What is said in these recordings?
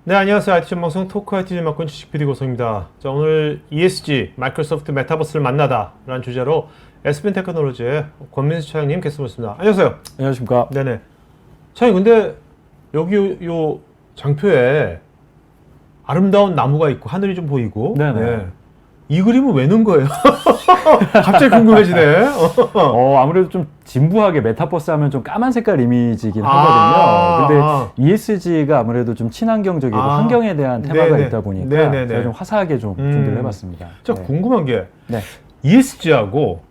네, 안녕하세요. IT 전방송 토크 IT 전망권 주식 PD 고성입니다. 자, 오늘 ESG, 마이크로소프트 메타버스를 만나다 라는 주제로 SBN 테크놀로지의 권민수 차장님 게스트 모셨습니다. 안녕하세요. 안녕하십니까. 네네. 차장님, 근데 여기 요 장표에 아름다운 나무가 있고 하늘이 좀 보이고, 네네. 네. 이 그림은 왜 넣은 거예요? 갑자기 궁금해지네. 아무래도 좀 진부하게 메타버스 하면 좀 까만 색깔 이미지이긴 하거든요. 근데 ESG가 아무래도 좀 친환경적이고 환경에 대한 테마가 네네. 있다 보니까 네네네. 제가 좀 화사하게 좀 준비를 해봤습니다. 자, 궁금한 게 네. ESG하고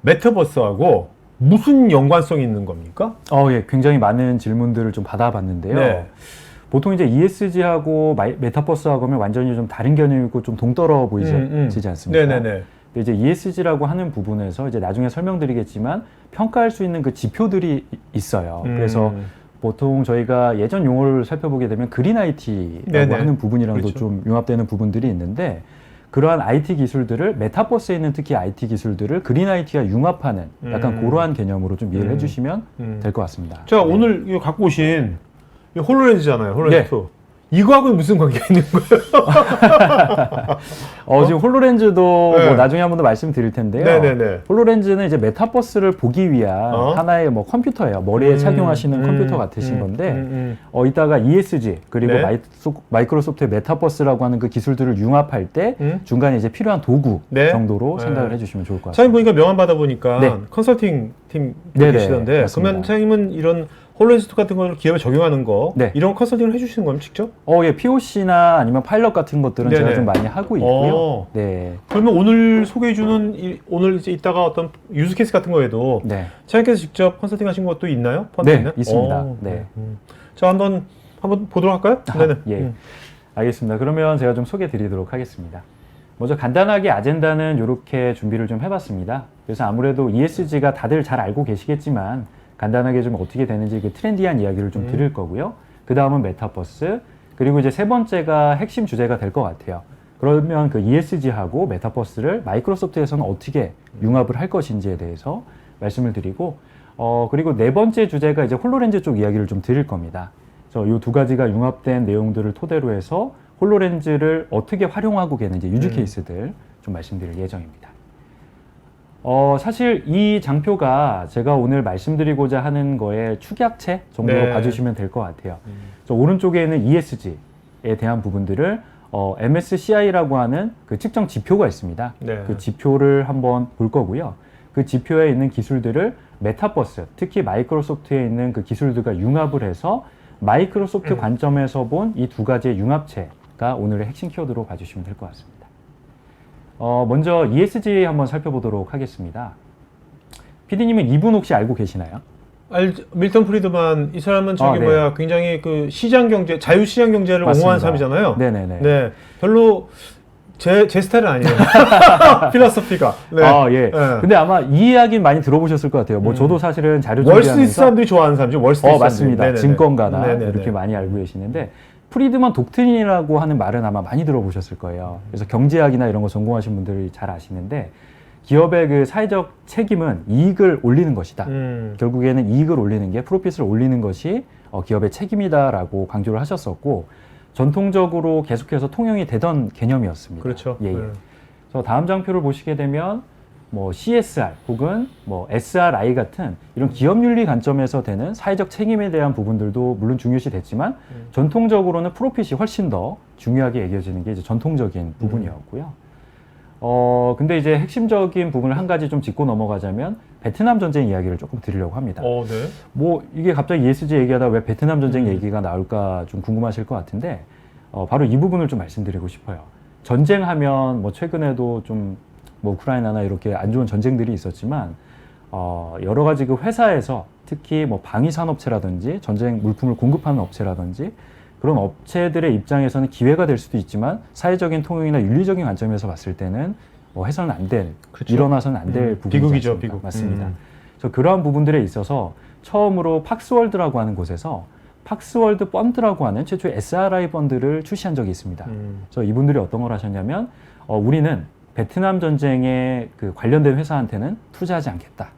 메타버스하고 무슨 연관성이 있는 겁니까? 예, 굉장히 많은 질문들을 좀 받아봤는데요. 네. 보통 이제 ESG하고 메타버스하고는 완전히 좀 다른 개념이고 좀 동떨어 보이지 않습니까? 네네네. 근데 이제 ESG라고 하는 부분에서 이제 나중에 설명드리겠지만 평가할 수 있는 그 지표들이 있어요. 그래서 보통 저희가 예전 용어를 살펴보게 되면 그린 IT라고 네네. 하는 부분이랑도 그렇죠. 좀 융합되는 부분들이 있는데 그러한 IT 기술들을 메타버스에 있는 특히 IT 기술들을 그린 IT와 융합하는 약간 그러한 개념으로 좀 이해를 해주시면 될 것 같습니다. 자, 네. 오늘 이거 갖고 오신 이 홀로렌즈잖아요. 홀로렌즈 네. 2. 이거하고는 무슨 관계가 있는 거예요? 지금 홀로렌즈도 네. 뭐 나중에 한 번 더 말씀드릴 텐데요. 네네네. 홀로렌즈는 이제 메타버스를 보기 위한 하나의 뭐 컴퓨터예요. 머리에 착용하시는 컴퓨터 같으신 건데, 이따가 ESG 그리고 네. 마이크로소프트의 메타버스라고 하는 그 기술들을 융합할 때 중간에 이제 필요한 도구 네. 정도로 네. 생각을 해주시면 좋을 것 차장님 같습니다. 보니까 명함 받아보니까 네. 컨설팅 팀 네네, 계시던데, 맞습니다. 그러면 차장님은 이런 홀로렌즈 2 같은 걸 기업에 적용하는 거, 네. 이런 컨설팅을 해주시는 겁니까, 직접? 예, POC나 아니면 파일럿 같은 것들은 네네. 제가 좀 많이 하고 있고요. 네. 그러면 오늘 소개해주는, 오늘 이제 이따가 어떤 유즈 케이스 같은 거에도 네. 차장님께서 직접 컨설팅 하신 것도 있나요? 네, 있나요? 있습니다. 네. 자, 한번 보도록 할까요? 네네. 예. 알겠습니다. 그러면 제가 좀 소개해 드리도록 하겠습니다. 먼저 간단하게 아젠다는 이렇게 준비를 좀 해봤습니다. 그래서 아무래도 ESG가 다들 잘 알고 계시겠지만 간단하게 좀 어떻게 되는지 그 트렌디한 이야기를 좀 드릴 거고요. 그 다음은 메타버스, 그리고 이제 세 번째가 핵심 주제가 될 것 같아요. 그러면 그 ESG하고 메타버스를 마이크로소프트에서는 어떻게 융합을 할 것인지에 대해서 말씀을 드리고, 그리고 네 번째 주제가 이제 홀로렌즈 쪽 이야기를 좀 드릴 겁니다. 그래서 이 두 가지가 융합된 내용들을 토대로 해서 홀로렌즈를 어떻게 활용하고 계는지 유즈 케이스들 좀 말씀드릴 예정입니다. 사실 이 장표가 제가 오늘 말씀드리고자 하는 거의 축약체 정도로 네. 봐주시면 될 것 같아요. 오른쪽에는 ESG에 대한 부분들을 MSCI라고 하는 그 측정 지표가 있습니다. 네. 그 지표를 한번 볼 거고요. 그 지표에 있는 기술들을 메타버스, 특히 마이크로소프트에 있는 그 기술들과 융합을 해서 마이크로소프트 관점에서 본 이 두 가지의 융합체가 오늘의 핵심 키워드로 봐주시면 될 것 같습니다. 먼저 ESG 한번 살펴보도록 하겠습니다. PD님은 이분 혹시 알고 계시나요? 밀턴 프리드만, 이 사람은 저기 네. 굉장히 그 시장 경제, 자유 시장 경제를 맞습니다. 옹호하는 사람이잖아요. 네네네. 네, 별로 제 스타일은 아니에요. 필로소피가. 네. 예. 네. 근데 아마 이 이야기는 많이 들어보셨을 것 같아요. 저도 사실은 자료 월스트리트 준비하면서 사람들이 좋아하는 사람이죠. 월스트리트 맞습니다. 사람들이. 증권가다 네네네. 이렇게 많이 알고 계시는데 프리드먼 독트린이라고 하는 말은 아마 많이 들어보셨을 거예요. 그래서 경제학이나 이런 거 전공하신 분들이 잘 아시는데 기업의 그 사회적 책임은 이익을 올리는 것이다. 결국에는 이익을 올리는 게 프로핏을 올리는 것이 기업의 책임이다라고 강조를 하셨었고 전통적으로 계속해서 통용이 되던 개념이었습니다. 그렇죠. 예, 예. 그래서 다음 장표를 보시게 되면 뭐 CSR 혹은 뭐 SRI 같은 이런 기업 윤리 관점에서 되는 사회적 책임에 대한 부분들도 물론 중요시 됐지만 전통적으로는 프로핏이 훨씬 더 중요하게 여겨지는 게 이제 전통적인 부분이었고요. 근데 이제 핵심적인 부분을 한 가지 좀 짚고 넘어가자면 베트남 전쟁 이야기를 조금 드리려고 합니다. 네. 뭐 이게 갑자기 ESG 얘기하다 왜 베트남 전쟁 얘기가 나올까 좀 궁금하실 것 같은데 바로 이 부분을 좀 말씀드리고 싶어요. 전쟁하면 뭐 최근에도 좀 뭐 우크라이나나 이렇게 안 좋은 전쟁들이 있었지만 여러 가지 그 회사에서 특히 뭐 방위 산업체라든지 전쟁 물품을 공급하는 업체라든지 그런 업체들의 입장에서는 기회가 될 수도 있지만 사회적인 통용이나 윤리적인 관점에서 봤을 때는 해서는 안 될, 그렇죠. 일어나서는 안 될 부분이죠. 비극이죠, 비극. 맞습니다. 그래서 그러한 부분들에 있어서 처음으로 팍스월드라고 하는 곳에서 팍스월드 펀드라고 하는 최초의 SRI 펀드를 출시한 적이 있습니다. 그래서 이분들이 어떤 걸 하셨냐면 우리는 베트남 전쟁에 그 관련된 회사한테는 투자하지 않겠다.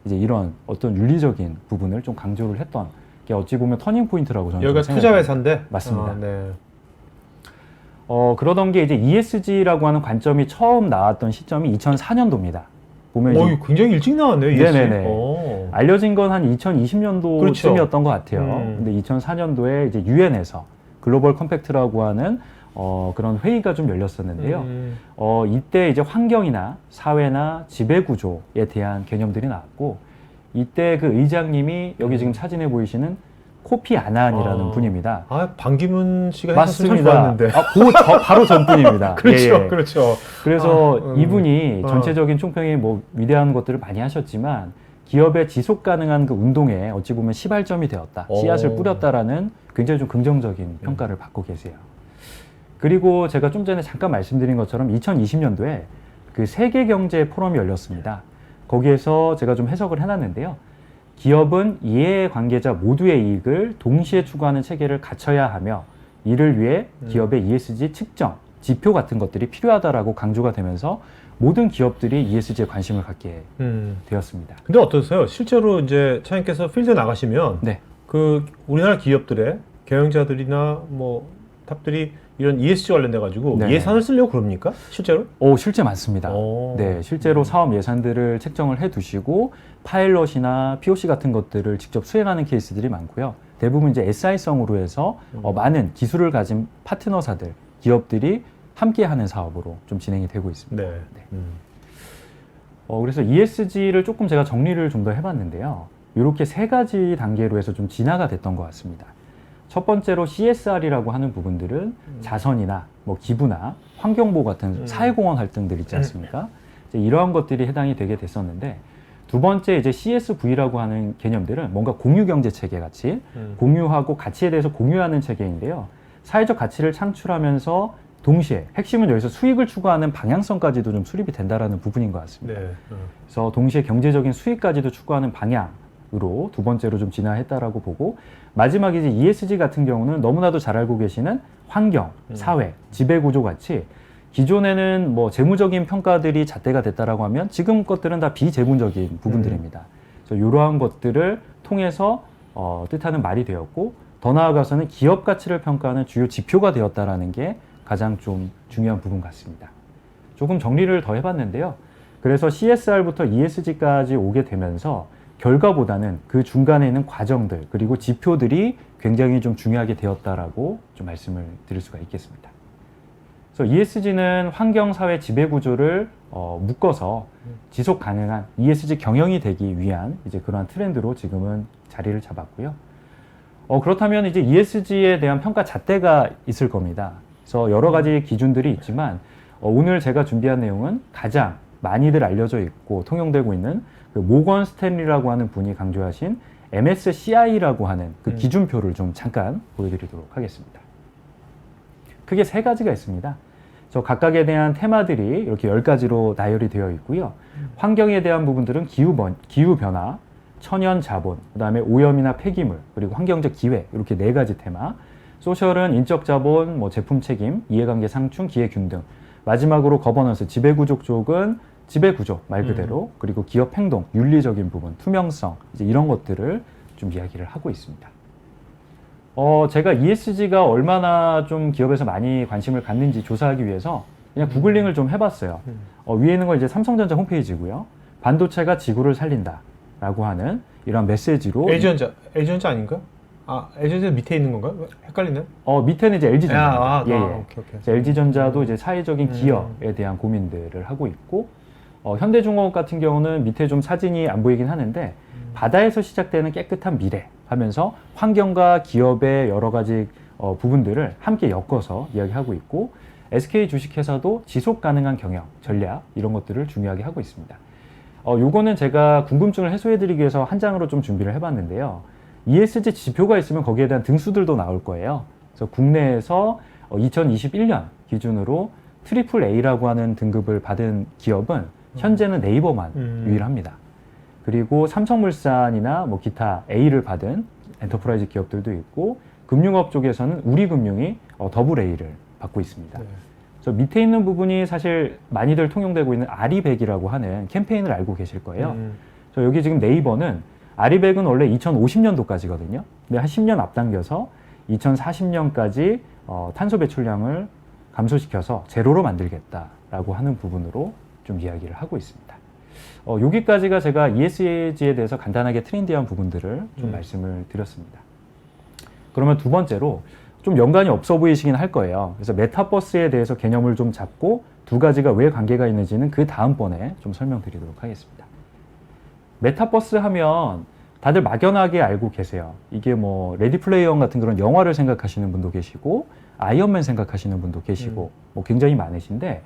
이제 이런 어떤 윤리적인 부분을 좀 강조를 했던 게 어찌 보면 터닝 포인트라고 저는 여기가 좀 투자 생각합니다. 회사인데 맞습니다. 네. 그러던 게 이제 ESG라고 하는 관점이 처음 나왔던 시점이 2004년도입니다. 보면 이제 굉장히 일찍 나왔네요. ESG. 네네네. 알려진 건 한 2020년도쯤이었던 그렇죠. 것 같아요. 근데 2004년도에 이제 유엔에서 글로벌 컴팩트라고 하는 그런 회의가 좀 열렸었는데요. 이때 이제 환경이나 사회나 지배 구조에 대한 개념들이 나왔고, 이때 그 의장님이 여기 지금 사진에 보이시는 코피 아난이라는 분입니다. 반기문 씨가 했었으면 참 맞습니다. 좋았는데. 바로 전분입니다. 그렇죠, 예, 예. 그렇죠. 그래서 이분이 전체적인 총평에 뭐 위대한 것들을 많이 하셨지만 기업의 지속 가능한 그 운동에 어찌 보면 시발점이 되었다, 씨앗을 뿌렸다라는 굉장히 좀 긍정적인 평가를 받고 계세요. 그리고 제가 좀 전에 잠깐 말씀드린 것처럼 2020년도에 그 세계 경제 포럼이 열렸습니다. 거기에서 제가 좀 해석을 해놨는데요. 기업은 이해 관계자 모두의 이익을 동시에 추구하는 체계를 갖춰야 하며 이를 위해 기업의 ESG 측정, 지표 같은 것들이 필요하다라고 강조가 되면서 모든 기업들이 ESG에 관심을 갖게 되었습니다. 근데 어떠세요? 실제로 이제 차장님께서 필드 나가시면 네. 그 우리나라 기업들의 경영자들이나 뭐 탑들이 이런 ESG 관련돼 가지고 네. 예산을 쓰려고 그럽니까? 실제로? 실제 많습니다. 오. 네, 실제로 사업 예산들을 책정을 해두시고 파일럿이나 POC 같은 것들을 직접 수행하는 케이스들이 많고요. 대부분 이제 SI성으로 해서 많은 기술을 가진 파트너사들, 기업들이 함께하는 사업으로 좀 진행이 되고 있습니다. 네. 네. 그래서 ESG를 조금 제가 정리를 좀 더 해봤는데요. 이렇게 세 가지 단계로 해서 좀 진화가 됐던 것 같습니다. 첫 번째로 CSR이라고 하는 부분들은 자선이나 뭐 기부나 환경보호 같은 사회공헌 활동들 있지 않습니까? 이제 이러한 것들이 해당이 되게 됐었는데, 두 번째 이제 CSV라고 하는 개념들은 뭔가 공유 경제 체계 같이 공유하고 가치에 대해서 공유하는 체계인데요. 사회적 가치를 창출하면서 동시에 핵심은 여기서 수익을 추구하는 방향성까지도 좀 수립이 된다라는 부분인 것 같습니다. 네. 그래서 동시에 경제적인 수익까지도 추구하는 방향으로 두 번째로 좀 진화했다라고 보고, 마지막에 이제 ESG 같은 경우는 너무나도 잘 알고 계시는 환경, 사회, 지배구조 같이 기존에는 뭐 재무적인 평가들이 잣대가 됐다라고 하면 지금 것들은 다 비재무적인 부분들입니다. 그래서 이러한 것들을 통해서 뜻하는 말이 되었고, 더 나아가서는 기업 가치를 평가하는 주요 지표가 되었다라는 게 가장 좀 중요한 부분 같습니다. 조금 정리를 더 해봤는데요. 그래서 CSR부터 ESG까지 오게 되면서 결과보다는 그 중간에 있는 과정들 그리고 지표들이 굉장히 좀 중요하게 되었다라고 좀 말씀을 드릴 수가 있겠습니다. 그래서 ESG는 환경, 사회, 지배 구조를 묶어서 지속 가능한 ESG 경영이 되기 위한 이제 그러한 트렌드로 지금은 자리를 잡았고요. 그렇다면 이제 ESG에 대한 평가 잣대가 있을 겁니다. 그래서 여러 가지 기준들이 있지만 오늘 제가 준비한 내용은 가장 많이들 알려져 있고 통용되고 있는 그 모건 스탠리라고 하는 분이 강조하신 MSCI라고 하는 그 기준표를 좀 잠깐 보여드리도록 하겠습니다. 크게 세 가지가 있습니다. 저 각각에 대한 테마들이 이렇게 10가지로 나열이 되어 있고요. 환경에 대한 부분들은 기후 변화, 천연 자본, 그다음에 오염이나 폐기물, 그리고 환경적 기회, 이렇게 4가지 테마. 소셜은 인적 자본, 뭐 제품 책임, 이해관계 상충, 기회균 등. 마지막으로 거버넌스, 지배구조 쪽은 지배구조 말 그대로, 그리고 기업 행동, 윤리적인 부분, 투명성, 이제 이런 것들을 좀 이야기를 하고 있습니다. 제가 ESG가 얼마나 좀 기업에서 많이 관심을 갖는지 조사하기 위해서 그냥 구글링을 좀 해봤어요. 위에 있는 건 이제 삼성전자 홈페이지고요. 반도체가 지구를 살린다라고 하는 이런 메시지로. LG전자 아닌가? LG전자 밑에 있는 건가요? 헷갈리네. 밑에는 이제 LG전자. 오케이. LG전자도 이제 사회적인 기업에 대한 고민들을 하고 있고, 현대중공업 같은 경우는 밑에 좀 사진이 안 보이긴 하는데, 바다에서 시작되는 깨끗한 미래 하면서 환경과 기업의 여러 가지 부분들을 함께 엮어서 이야기하고 있고, SK 주식회사도 지속 가능한 경영, 전략 이런 것들을 중요하게 하고 있습니다. 요거는 제가 궁금증을 해소해드리기 위해서 한 장으로 좀 준비를 해봤는데요. ESG 지표가 있으면 거기에 대한 등수들도 나올 거예요. 그래서 국내에서 2021년 기준으로 트리플 A라고 하는 등급을 받은 기업은 현재는 네이버만 유일합니다. 그리고 삼성물산이나 뭐 기타 A를 받은 엔터프라이즈 기업들도 있고, 금융업 쪽에서는 우리금융이 더블 A를 받고 있습니다. 저 밑에 있는 부분이 사실 많이들 통용되고 있는 아리백이라고 하는 캠페인을 알고 계실 거예요. 저 여기 지금 네이버는 아리백은 원래 2050년도까지거든요. 근데 한 10년 앞당겨서 2040년까지 탄소 배출량을 감소시켜서 제로로 만들겠다라고 하는 부분으로 좀 이야기를 하고 있습니다. 여기까지가 제가 ESG에 대해서 간단하게 트렌디한 부분들을 좀 말씀을 드렸습니다. 그러면 두 번째로 좀 연관이 없어 보이시긴 할 거예요. 그래서 메타버스에 대해서 개념을 좀 잡고 두 가지가 왜 관계가 있는지는 그 다음번에 좀 설명드리도록 하겠습니다. 메타버스 하면 다들 막연하게 알고 계세요. 이게 뭐 레디 플레이어 원 같은 그런 영화를 생각하시는 분도 계시고 아이언맨 생각하시는 분도 계시고 뭐 굉장히 많으신데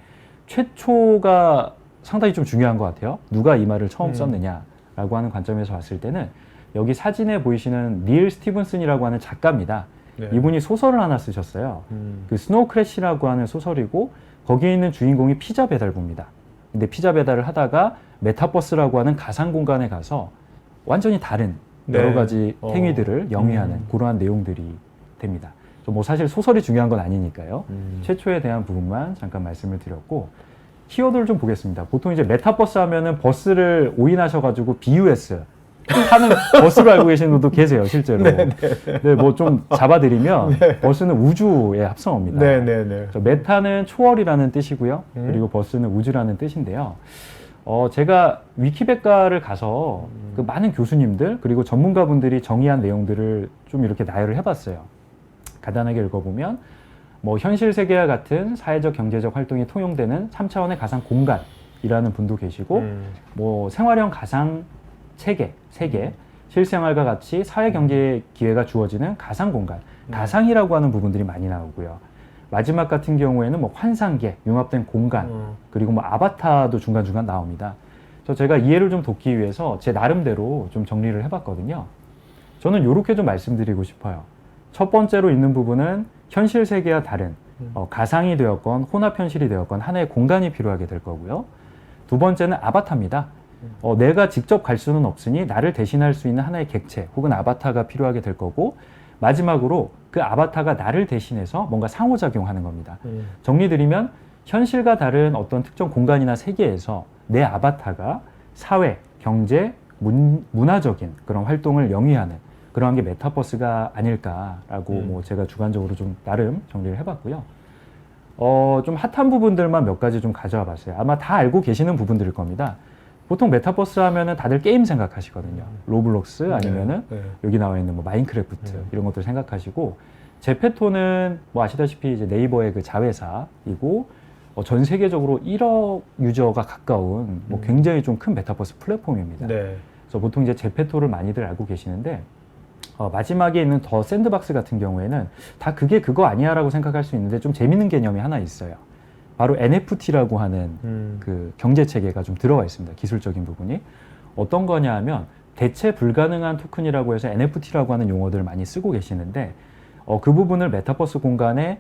최초가 상당히 좀 중요한 것 같아요. 누가 이 말을 처음 썼느냐라고 하는 관점에서 봤을 때는 여기 사진에 보이시는 닐 스티븐슨이라고 하는 작가입니다. 네. 이분이 소설을 하나 쓰셨어요. 그 스노우 크래시라고 하는 소설이고 거기에 있는 주인공이 피자 배달부입니다. 근데 피자 배달을 하다가 메타버스라고 하는 가상 공간에 가서 완전히 다른 여러 가지 행위들을 영위하는 그러한 내용들이 됩니다. 뭐 사실 소설이 중요한 건 아니니까요. 최초에 대한 부분만 잠깐 말씀을 드렸고 키워드를 좀 보겠습니다. 보통 이제 메타버스 하면은 버스를 오인하셔가지고 BUS 타는 버스로 알고 계시는 분도 계세요, 실제로. 네, 뭐 좀 잡아드리면 버스는 우주의 합성어입니다. 메타는 초월이라는 뜻이고요. 그리고 버스는 우주라는 뜻인데요. 제가 위키백과를 가서 그 많은 교수님들 그리고 전문가분들이 정의한 내용들을 좀 이렇게 나열을 해봤어요. 간단하게 읽어보면 뭐 현실 세계와 같은 사회적 경제적 활동이 통용되는 3차원의 가상 공간이라는 분도 계시고 뭐 생활형 가상 체계, 세계, 실생활과 같이 사회 경제 기회가 주어지는 가상 공간, 가상이라고 하는 부분들이 많이 나오고요. 마지막 같은 경우에는 뭐 환상계, 융합된 공간, 그리고 뭐 아바타도 중간중간 나옵니다. 그래서 제가 이해를 좀 돕기 위해서 제 나름대로 좀 정리를 해봤거든요. 저는 이렇게 좀 말씀드리고 싶어요. 첫 번째로 있는 부분은 현실 세계와 다른 가상이 되었건 혼합 현실이 되었건 하나의 공간이 필요하게 될 거고요. 두 번째는 아바타입니다. 내가 직접 갈 수는 없으니 나를 대신할 수 있는 하나의 객체 혹은 아바타가 필요하게 될 거고 마지막으로 그 아바타가 나를 대신해서 뭔가 상호작용하는 겁니다. 정리드리면 현실과 다른 어떤 특정 공간이나 세계에서 내 아바타가 사회, 경제, 문화적인 그런 활동을 영위하는 그러한 게 메타버스가 아닐까라고 뭐 제가 주관적으로 좀 나름 정리를 해봤고요. 좀 핫한 부분들만 몇 가지 좀 가져와 봤어요. 아마 다 알고 계시는 부분들일 겁니다. 보통 메타버스 하면은 다들 게임 생각하시거든요. 로블록스 아니면은 여기 나와 있는 뭐 마인크래프트 이런 것들 생각하시고 제페토는 뭐 아시다시피 이제 네이버의 그 자회사이고 전 세계적으로 1억 유저가 가까운 뭐 굉장히 좀 큰 메타버스 플랫폼입니다. 그래서 보통 이제 제페토를 많이들 알고 계시는데 마지막에 있는 더 샌드박스 같은 경우에는 다 그게 그거 아니야라고 생각할 수 있는데 좀 재밌는 개념이 하나 있어요. 바로 NFT라고 하는 그 경제 체계가 좀 들어가 있습니다. 기술적인 부분이. 어떤 거냐 하면 대체 불가능한 토큰이라고 해서 NFT라고 하는 용어들을 많이 쓰고 계시는데 그 부분을 메타버스 공간에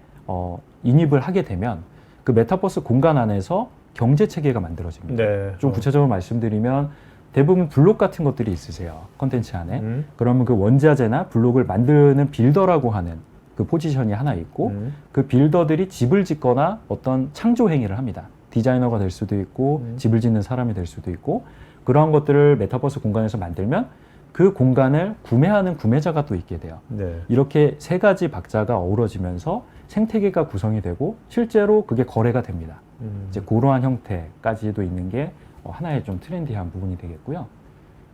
인입을 하게 되면 그 메타버스 공간 안에서 경제 체계가 만들어집니다. 좀 구체적으로 말씀드리면 대부분 블록 같은 것들이 있으세요. 컨텐츠 안에. 그러면 그 원자재나 블록을 만드는 빌더라고 하는 그 포지션이 하나 있고 그 빌더들이 집을 짓거나 어떤 창조 행위를 합니다. 디자이너가 될 수도 있고 집을 짓는 사람이 될 수도 있고 그러한 것들을 메타버스 공간에서 만들면 그 공간을 구매하는 구매자가 또 있게 돼요. 이렇게 세 가지 박자가 어우러지면서 생태계가 구성이 되고 실제로 그게 거래가 됩니다. 이제 그러한 형태까지도 있는 게 하나의 좀 트렌디한 부분이 되겠고요.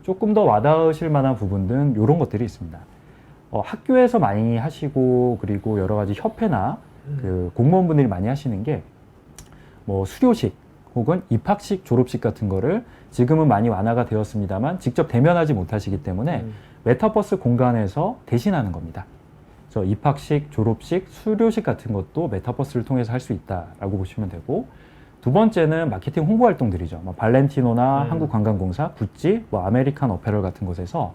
조금 더 와닿으실 만한 부분들은 이런 것들이 있습니다. 학교에서 많이 하시고 그리고 여러 가지 협회나 그 공무원분들이 많이 하시는 게 뭐 수료식 혹은 입학식, 졸업식 같은 거를 지금은 많이 완화가 되었습니다만 직접 대면하지 못하시기 때문에 메타버스 공간에서 대신하는 겁니다. 그래서 입학식, 졸업식, 수료식 같은 것도 메타버스를 통해서 할 수 있다라고 보시면 되고 두 번째는 마케팅 홍보 활동들이죠. 뭐 발렌티노나 한국관광공사, 구찌, 뭐 아메리칸 어페럴 같은 곳에서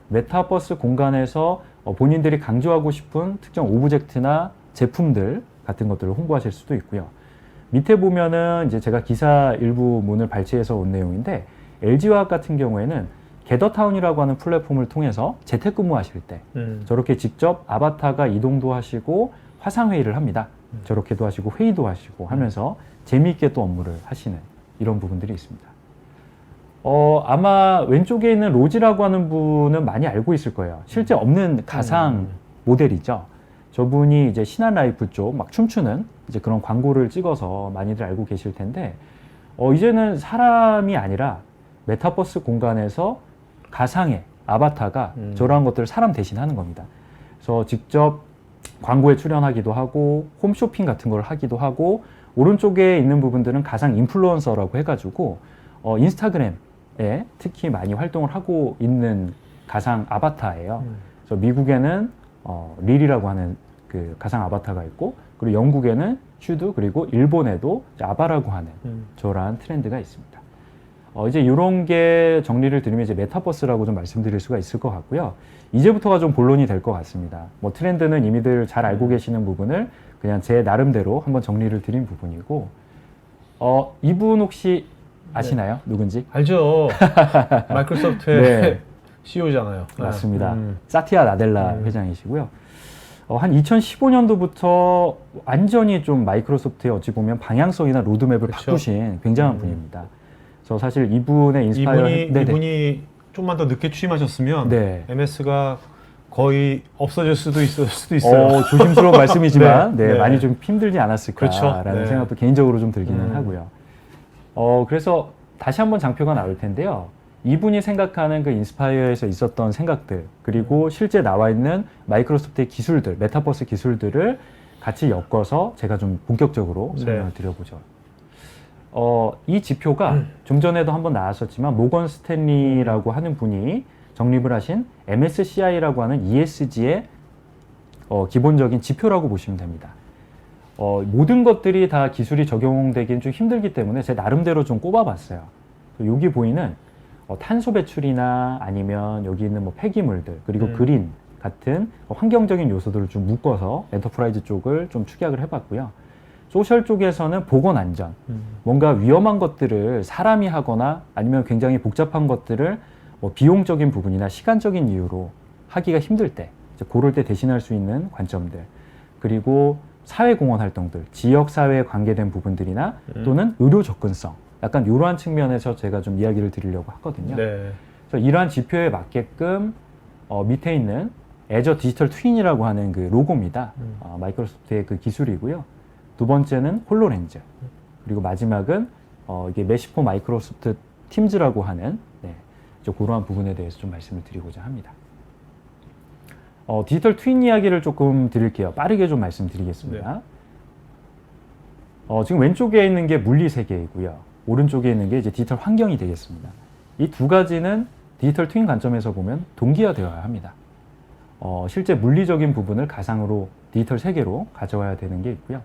메타버스 공간에서 본인들이 강조하고 싶은 특정 오브젝트나 제품들 같은 것들을 홍보하실 수도 있고요. 밑에 보면은 이제 제가 기사 일부 문을 발췌해서 온 내용인데 LG화학 같은 경우에는 게더타운이라고 하는 플랫폼을 통해서 재택근무하실 때 저렇게 직접 아바타가 이동도 하시고 화상회의를 합니다. 저렇게도 하시고 회의도 하시고 하면서 재미있게 또 업무를 하시는 이런 부분들이 있습니다. 아마 왼쪽에 있는 로지라고 하는 분은 많이 알고 있을 거예요. 실제 없는 가상 모델이죠. 저분이 이제 신한라이프 쪽 막 춤추는 이제 그런 광고를 찍어서 많이들 알고 계실 텐데, 이제는 사람이 아니라 메타버스 공간에서 가상의 아바타가 저러한 것들을 사람 대신 하는 겁니다. 그래서 직접 광고에 출연하기도 하고 홈쇼핑 같은 걸 하기도 하고, 오른쪽에 있는 부분들은 가상 인플루언서라고 해가지고 인스타그램에 특히 많이 활동을 하고 있는 가상 아바타예요. 그래서 미국에는 릴이라고 하는 그 가상 아바타가 있고, 그리고 영국에는 슈드, 그리고 일본에도 아바라고 하는 저러한 트렌드가 있습니다. 이제 이런 게 정리를 드리면 이제 메타버스라고 좀 말씀드릴 수가 있을 것 같고요. 이제부터가 좀 본론이 될 것 같습니다. 뭐 트렌드는 이미들 잘 알고 계시는 부분을 그냥 제 나름대로 한번 정리를 드린 부분이고, 이분 혹시 아시나요? 누군지? 알죠. 마이크로소프트의 네. CEO잖아요. 맞습니다. 사티아 나델라 회장이시고요. 한 2015년도부터 완전히 좀 마이크로소프트의 어찌 보면 방향성이나 로드맵을 그쵸? 바꾸신 굉장한 분입니다. 그래서 사실 이분의 인스파이어 이분이 좀만 더 늦게 취임하셨으면 네. MS가 거의 없어질 수도 있어요. 조심스러운 말씀이지만 네. 네. 많이 좀 힘들지 않았을까라는 그렇죠. 네. 생각도 개인적으로 좀 들기는 하고요. 그래서 다시 한번 장표가 나올 텐데요. 이분이 생각하는 그 인스파이어에서 있었던 생각들, 그리고 실제 나와 있는 마이크로소프트의 기술들, 메타버스 기술들을 같이 엮어서 제가 좀 본격적으로 설명을 드려보죠. 이 지표가 좀 전에도 한번 나왔었지만 모건 스탠리라고 하는 분이 정립을 하신 MSCI라고 하는 ESG의 기본적인 지표라고 보시면 됩니다. 모든 것들이 다 기술이 적용되기는 좀 힘들기 때문에 제 나름대로 좀 꼽아봤어요. 여기 보이는 탄소 배출이나 아니면 여기 있는 뭐 폐기물들, 그리고 그린 같은 환경적인 요소들을 좀 묶어서 엔터프라이즈 쪽을 좀 축약을 해봤고요. 소셜 쪽에서는 보건 안전, 뭔가 위험한 것들을 사람이 하거나 아니면 굉장히 복잡한 것들을 뭐 비용적인 부분이나 시간적인 이유로 하기가 힘들 때, 이제 그럴 때 대신할 수 있는 관점들, 그리고 사회공헌 활동들, 지역사회에 관계된 부분들이나 또는 의료 접근성, 약간 이러한 측면에서 제가 좀 이야기를 드리려고 하거든요. 네. 그래서 이러한 지표에 맞게끔 밑에 있는 애저 디지털 트윈이라고 하는 그 로고입니다. 마이크로소프트의 그 기술이고요. 두 번째는 홀로렌즈, 그리고 마지막은 이게 메시포 마이크로소프트 팀즈라고 하는 그러한 부분에 대해서 좀 말씀을 드리고자 합니다. 디지털 트윈 이야기를 조금 드릴게요. 빠르게 좀 말씀드리겠습니다. 지금 왼쪽에 있는 게 물리 세계이고요. 오른쪽에 있는 게 이제 디지털 환경이 되겠습니다. 이 두 가지는 디지털 트윈 관점에서 보면 동기화되어야 합니다. 실제 물리적인 부분을 가상으로 디지털 세계로 가져와야 되는 게 있고요.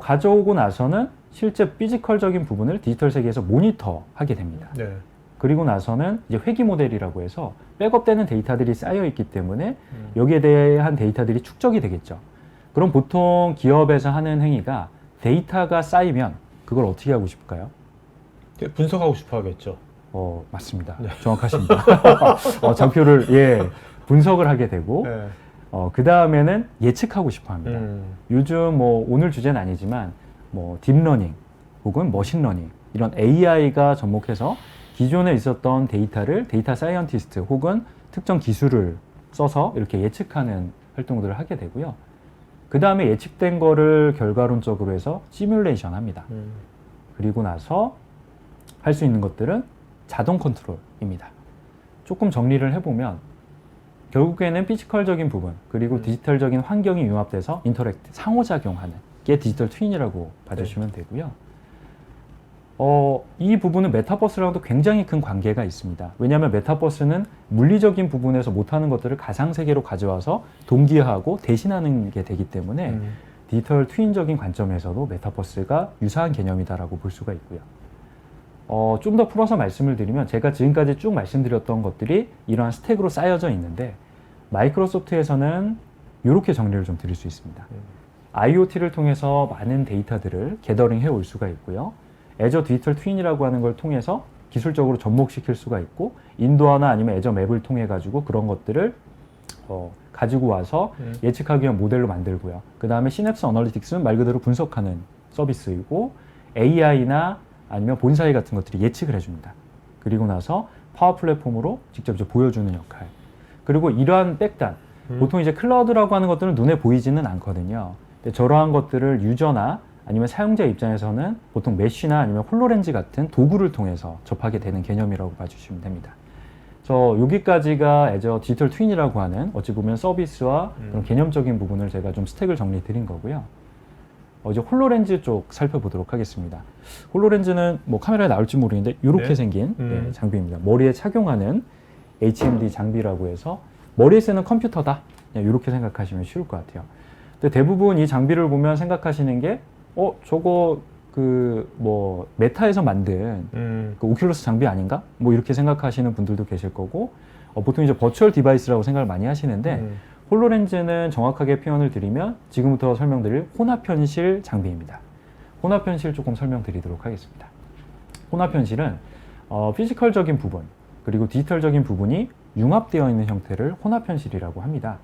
가져오고 나서는 실제 피지컬적인 부분을 디지털 세계에서 모니터하게 됩니다. 네. 그리고 나서는 이제 회귀 모델이라고 해서 백업되는 데이터들이 쌓여 있기 때문에 여기에 대한 데이터들이 축적이 되겠죠. 그럼 보통 기업에서 하는 행위가 데이터가 쌓이면 그걸 어떻게 하고 싶을까요? 분석하고 싶어 하겠죠. 맞습니다. 네. 정확하십니다. 장표를 분석을 하게 되고 네. 그 다음에는 예측하고 싶어 합니다. 요즘 뭐 오늘 주제는 아니지만 뭐 딥러닝 혹은 머신러닝 이런 AI가 접목해서 기존에 있었던 데이터를 데이터 사이언티스트 혹은 특정 기술을 써서 이렇게 예측하는 활동들을 하게 되고요. 그 다음에 예측된 거를 결과론적으로 해서 시뮬레이션 합니다. 그리고 나서 할 수 있는 것들은 자동 컨트롤입니다. 조금 정리를 해보면 결국에는 피지컬적인 부분 그리고 디지털적인 환경이 융합돼서 인터랙트, 상호작용하는 게 디지털 트윈이라고 봐주시면 되고요. 이 부분은 메타버스랑도 굉장히 큰 관계가 있습니다. 왜냐하면 메타버스는 물리적인 부분에서 못하는 것들을 가상세계로 가져와서 동기화하고 대신하는 게 되기 때문에 디지털 트윈적인 관점에서도 메타버스가 유사한 개념이다라고 볼 수가 있고요. 좀 더 풀어서 말씀을 드리면 제가 지금까지 쭉 말씀드렸던 것들이 이러한 스택으로 쌓여져 있는데 마이크로소프트에서는 이렇게 정리를 좀 드릴 수 있습니다. IoT를 통해서 많은 데이터들을 게더링해 올 수가 있고요. 애저 디지털 트윈이라고 하는 걸 통해서 기술적으로 접목시킬 수가 있고 인도어나 아니면 애저 맵을 통해 가지고 그런 것들을 가지고 와서 예측하기 위한 모델로 만들고요. 그 다음에 시냅스 어널리틱스는 말 그대로 분석하는 서비스이고 AI나 아니면 본사이 같은 것들이 예측을 해줍니다. 그리고 나서 파워 플랫폼으로 직접 이제 보여주는 역할. 그리고 이러한 백단, 보통 이제 클라우드라고 하는 것들은 눈에 보이지는 않거든요. 근데 저러한 것들을 유저나 아니면 사용자 입장에서는 보통 메쉬나 아니면 홀로렌즈 같은 도구를 통해서 접하게 되는 개념이라고 봐주시면 됩니다. 저 여기까지가 애저 디지털 트윈이라고 하는 어찌 보면 서비스와 그런 개념적인 부분을 제가 좀 스택을 정리해 드린 거고요. 이제 홀로렌즈 쪽 살펴보도록 하겠습니다. 홀로렌즈는 뭐 카메라에 나올지 모르겠는데 이렇게 네. 생긴 장비입니다. 머리에 착용하는 HMD 장비라고 해서 머리에 쓰는 컴퓨터다. 그냥 이렇게 생각하시면 쉬울 것 같아요. 근데 대부분 이 장비를 보면 생각하시는 게 저거 그 뭐 메타에서 만든 그 오큘러스 장비 아닌가? 뭐 이렇게 생각하시는 분들도 계실 거고 보통 이제 버추얼 디바이스라고 생각을 많이 하시는데 홀로렌즈는 정확하게 표현을 드리면 지금부터 설명드릴 혼합현실 장비입니다. 혼합현실 조금 설명드리도록 하겠습니다. 혼합현실은 피지컬적인 부분 그리고 디지털적인 부분이 융합되어 있는 형태를 혼합현실이라고 합니다.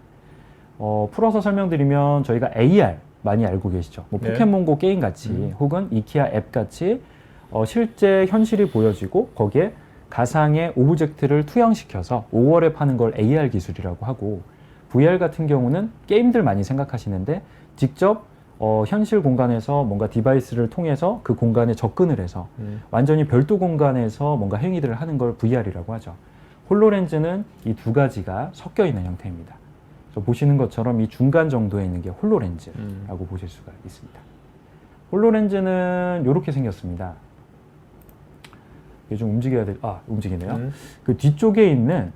풀어서 설명드리면 저희가 AR 많이 알고 계시죠? 뭐 네. 포켓몬고 게임 같이 혹은 이케아 앱 같이 실제 현실이 보여지고 거기에 가상의 오브젝트를 투영시켜서 5월에 파는 걸 AR 기술이라고 하고 VR 같은 경우는 게임들 많이 생각하시는데 직접 현실 공간에서 뭔가 디바이스를 통해서 그 공간에 접근을 해서 완전히 별도 공간에서 뭔가 행위들을 하는 걸 VR이라고 하죠. 홀로렌즈는 이 두 가지가 섞여 있는 형태입니다. 보시는 것처럼 이 중간 정도에 있는 게 홀로렌즈라고 보실 수가 있습니다. 홀로렌즈는 이렇게 생겼습니다. 이게 좀 움직여야 될, 움직이네요. 그 뒤쪽에 있는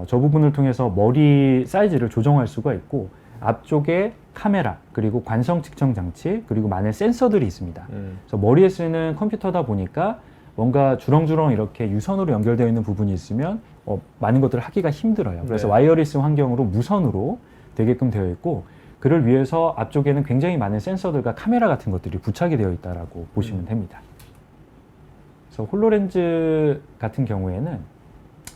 저 부분을 통해서 머리 사이즈를 조정할 수가 있고 앞쪽에 카메라 그리고 관성 측정 장치 그리고 많은 센서들이 있습니다. 그래서 머리에 쓰는 컴퓨터다 보니까 뭔가 주렁주렁 이렇게 유선으로 연결되어 있는 부분이 있으면 많은 것들을 하기가 힘들어요. 그래서 네. 와이어리스 환경으로 무선으로 되게끔 되어 있고 그를 위해서 앞쪽에는 굉장히 많은 센서들과 카메라 같은 것들이 부착이 되어 있다라고 보시면 됩니다. 그래서 홀로렌즈 같은 경우에는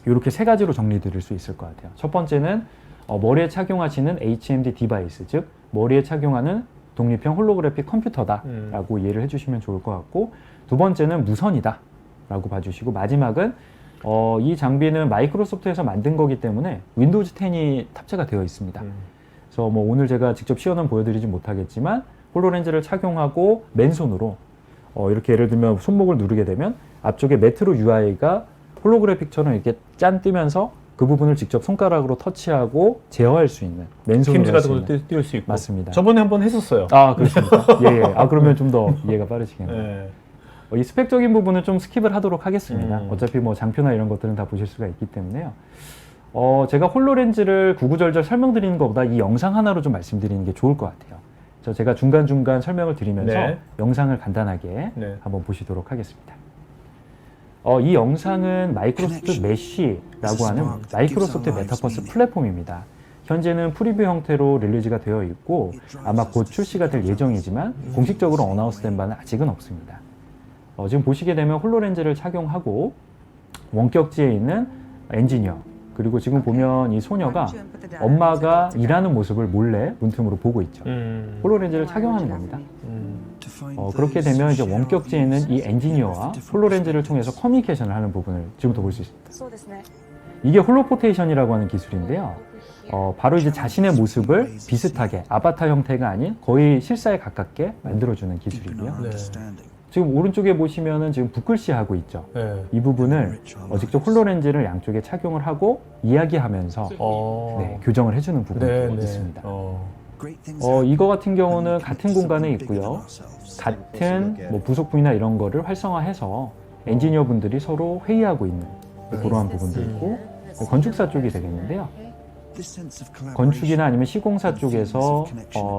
이렇게 세 가지로 정리드릴 수 있을 것 같아요. 첫 번째는 머리에 착용하시는 HMD 디바이스, 즉 머리에 착용하는 독립형 홀로그래픽 컴퓨터다라고 이해를 해주시면 좋을 것 같고 두 번째는 무선이다라고 봐주시고 마지막은 이 장비는 마이크로소프트에서 만든 거기 때문에 윈도우즈 10이 탑재가 되어 있습니다. 그래서 뭐 오늘 제가 직접 시연은 보여드리지 못하겠지만 홀로렌즈를 착용하고 맨손으로 이렇게 예를 들면 손목을 누르게 되면 앞쪽에 메트로 UI가 홀로그래픽처럼 이렇게 짠 뜨면서 그 부분을 직접 손가락으로 터치하고 제어할 수 있는 맨손으로 팀즈 할 같은 수 것도 있는. 띄울 수 있고. 맞습니다. 저번에 한번 했었어요. 그렇습니까? 예. 그러면 좀 더 이해가 빠르시겠네요. 네. 이 스펙적인 부분은 좀 스킵을 하도록 하겠습니다. 어차피 뭐 장표나 이런 것들은 다 보실 수가 있기 때문에요. 제가 홀로렌즈를 구구절절 설명드리는 것보다 이 영상 하나로 좀 말씀드리는 게 좋을 것 같아요. 제가 중간중간 설명을 드리면서 네. 영상을 간단하게 네. 한번 보시도록 하겠습니다. 이 영상은 마이크로소프트 메쉬라고 하는 마이크로소프트 메타버스 플랫폼입니다. 현재는 프리뷰 형태로 릴리즈가 되어 있고 아마 곧 출시가 될 예정이지만 공식적으로 어나운스된 바는 아직은 없습니다. 지금 보시게 되면 홀로렌즈를 착용하고 원격지에 있는 엔지니어 그리고 지금 보면 이 소녀가 엄마가 일하는 모습을 몰래 문틈으로 보고 있죠. 홀로렌즈를 착용하는 겁니다. 그렇게 되면 이제 원격지에 있는 이 엔지니어와 홀로렌즈를 통해서 커뮤니케이션을 하는 부분을 지금부터 볼 수 있습니다. 이게 홀로포테이션이라고 하는 기술인데요. 바로 이제 자신의 모습을 비슷하게 아바타 형태가 아닌 거의 실사에 가깝게 만들어주는 기술이고요. 네. 지금 오른쪽에 보시면은 지금 붓글씨 하고 있죠. 네. 이 부분을 직접 홀로렌즈를 양쪽에 착용을 하고 이야기하면서 교정을 해주는 부분도 있습니다. 이거 같은 경우는 같은 공간에 있고요. 같은 뭐 부속품이나 이런 거를 활성화해서 엔지니어 분들이 서로 회의하고 있는 그러한 부분도 있고 건축사 쪽이 되겠는데요. 건축이나 아니면 시공사 쪽에서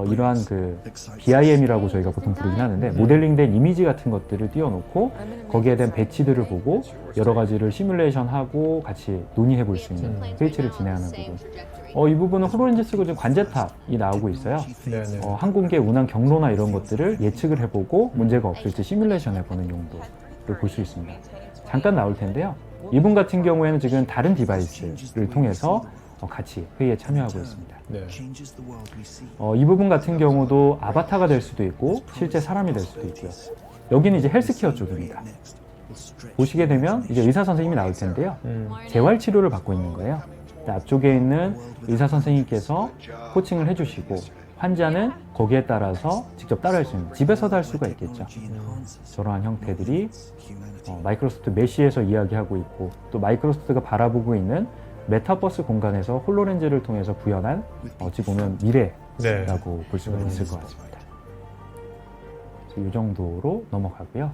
이러한 그 BIM이라고 저희가 보통 부르긴 하는데 모델링된 이미지 같은 것들을 띄워놓고 거기에 대한 배치들을 보고 여러 가지를 시뮬레이션하고 같이 논의해 볼 수 있는 회의체를 진행하는 부분. 이 부분은 홀로렌즈 쓰고 지금 관제탑이 나오고 있어요. 항공기의 운항 경로나 이런 것들을 예측을 해보고 문제가 없을지 시뮬레이션 해보는 용도를 볼 수 있습니다. 잠깐 나올 텐데요. 이분 같은 경우에는 지금 다른 디바이스를 통해서 같이 회의에 참여하고 있습니다. 네. 이 부분 같은 경우도 아바타가 될 수도 있고 실제 사람이 될 수도 있고요. 여기는 이제 헬스케어 쪽입니다. 보시게 되면 이제 의사 선생님이 나올 텐데요. 재활 치료를 받고 있는 거예요. 앞쪽에 있는 의사 선생님께서 코칭을 해주시고 환자는 거기에 따라서 직접 따라할 수 있는, 집에서도 할 수가 있겠죠. 저러한 형태들이 마이크로소프트 메시에서 이야기하고 있고, 또 마이크로소프트가 바라보고 있는 메타버스 공간에서 홀로렌즈를 통해서 구현한 어찌 보면 미래라고 볼 수가 있을 것 같습니다. 이 정도로 넘어가고요.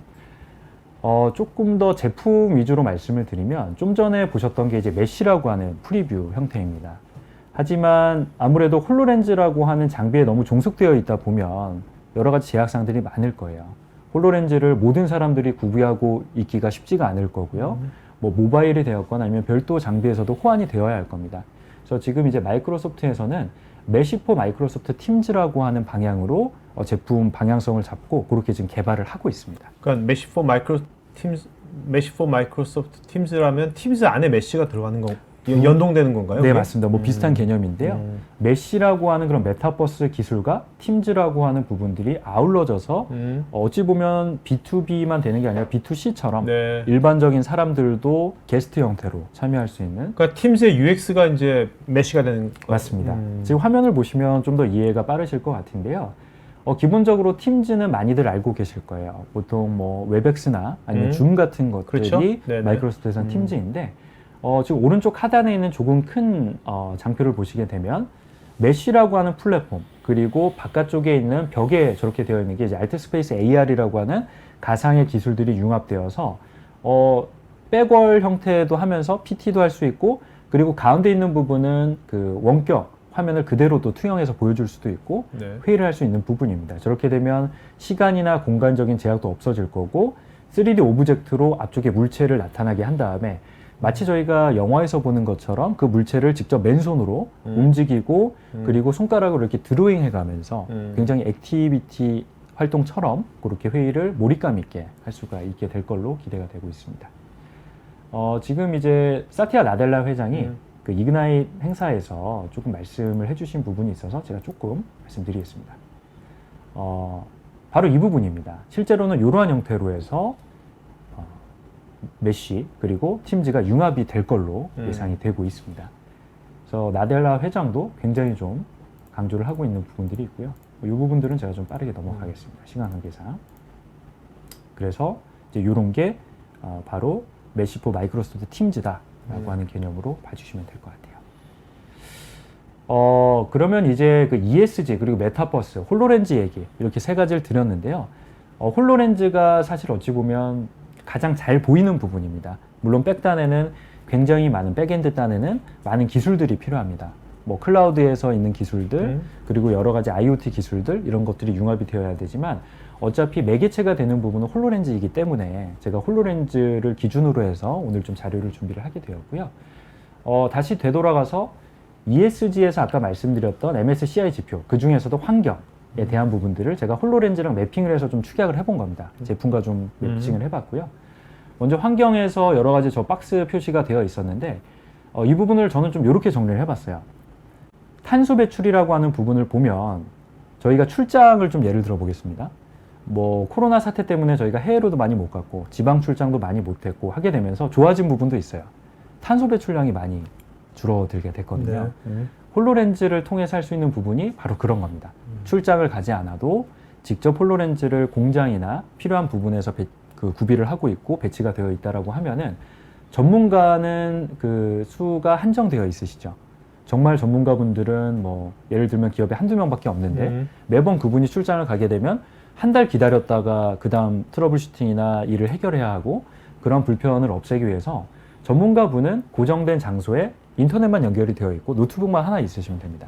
조금 더 제품 위주로 말씀을 드리면, 좀 전에 보셨던 게 이제 메쉬라고 하는 프리뷰 형태입니다. 하지만 아무래도 홀로렌즈라고 하는 장비에 너무 종속되어 있다 보면 여러 가지 제약사항들이 많을 거예요. 홀로렌즈를 모든 사람들이 구비하고 있기가 쉽지가 않을 거고요. 뭐 모바일이 되었거나 아니면 별도 장비에서도 호환이 되어야 할 겁니다. 그래서 지금 이제 마이크로소프트에서는 메시4 마이크로소프트 팀즈라고 하는 방향으로 제품 방향성을 잡고 그렇게 지금 개발을 하고 있습니다. 그러니까 메시4 마이크로소프트 팀즈라면 팀즈 안에 메시가 들어가는 거 연동되는 건가요? 네, 그게? 맞습니다. 뭐 비슷한 개념인데요. 메시라고 하는 그런 메타버스 기술과 팀즈라고 하는 부분들이 아울러져서 어찌 보면 B2B만 되는 게 아니라 B2C처럼 네. 일반적인 사람들도 게스트 형태로 참여할 수 있는. 그러니까 팀즈의 UX가 이제 메시가 되는 거 맞습니다. 지금 화면을 보시면 좀 더 이해가 빠르실 것 같은데요. 기본적으로 팀즈는 많이들 알고 계실 거예요. 보통 뭐 웹엑스나 아니면 줌 같은 것들이 그렇죠? 마이크로소프트에서는 팀즈인데, 지금 오른쪽 하단에 있는 조금 큰 장표를 보시게 되면 메쉬라고 하는 플랫폼, 그리고 바깥쪽에 있는 벽에 저렇게 되어 있는 게 이제 알트스페이스 AR이라고 하는 가상의 기술들이 융합되어서 백월 형태도 하면서 PT도 할 수 있고, 그리고 가운데 있는 부분은 그 원격 화면을 그대로도 투영해서 보여줄 수도 있고 네. 회의를 할 수 있는 부분입니다. 저렇게 되면 시간이나 공간적인 제약도 없어질 거고 3D 오브젝트로 앞쪽에 물체를 나타나게 한 다음에 마치 저희가 영화에서 보는 것처럼 그 물체를 직접 맨손으로 움직이고 그리고 손가락으로 이렇게 드로잉 해가면서 굉장히 액티비티 활동처럼 그렇게 회의를 몰입감 있게 할 수가 있게 될 걸로 기대가 되고 있습니다. 지금 이제 사티아 나델라 회장이 그 이그나잇 행사에서 조금 말씀을 해주신 부분이 있어서 제가 조금 말씀드리겠습니다. 바로 이 부분입니다. 실제로는 이러한 형태로 해서 메시 그리고 팀즈가 융합이 될 걸로 예상이 되고 있습니다. 그래서 나델라 회장도 굉장히 좀 강조를 하고 있는 부분들이 있고요. 이 부분들은 제가 좀 빠르게 넘어가겠습니다. 시간 관계상. 그래서 이제 이런 게 바로 메시4 마이크로소프트 팀즈다라고 하는 개념으로 봐주시면 될 것 같아요. 그러면 이제 그 ESG 그리고 메타버스, 홀로렌즈 얘기 이렇게 세 가지를 드렸는데요. 홀로렌즈가 사실 어찌 보면 가장 잘 보이는 부분입니다. 물론 백단에는 굉장히 많은 백엔드 단에는 많은 기술들이 필요합니다. 뭐 클라우드에서 있는 기술들 그리고 여러 가지 IoT 기술들 이런 것들이 융합이 되어야 되지만 어차피 매개체가 되는 부분은 홀로렌즈이기 때문에 제가 홀로렌즈를 기준으로 해서 오늘 좀 자료를 준비를 하게 되었고요. 다시 되돌아가서 ESG에서 아까 말씀드렸던 MSCI 지표 그 중에서도 환경에 대한 부분들을 제가 홀로렌즈랑 매핑을 해서 좀 축약을 해본 겁니다. 제품과 좀 매칭을 해봤고요. 먼저 환경에서 여러 가지 저 박스 표시가 되어 있었는데 이 부분을 저는 좀 이렇게 정리를 해봤어요. 탄소 배출이라고 하는 부분을 보면 저희가 출장을 좀 예를 들어 보겠습니다. 뭐 코로나 사태 때문에 저희가 해외로도 많이 못 갔고 지방 출장도 많이 못 했고 하게 되면서 좋아진 부분도 있어요. 탄소 배출량이 많이 줄어들게 됐거든요. 홀로렌즈를 통해서 할 수 있는 부분이 바로 그런 겁니다. 출장을 가지 않아도 직접 홀로렌즈를 공장이나 필요한 부분에서 구비를 하고 있고 배치가 되어 있다라고 하면은 전문가는 그 수가 한정되어 있으시죠. 정말 전문가분들은 뭐 예를 들면 기업에 한두 명밖에 없는데 매번 그분이 출장을 가게 되면 한 달 기다렸다가 그 다음 트러블 슈팅이나 일을 해결해야 하고 그런 불편을 없애기 위해서 전문가분은 고정된 장소에 인터넷만 연결이 되어 있고 노트북만 하나 있으시면 됩니다.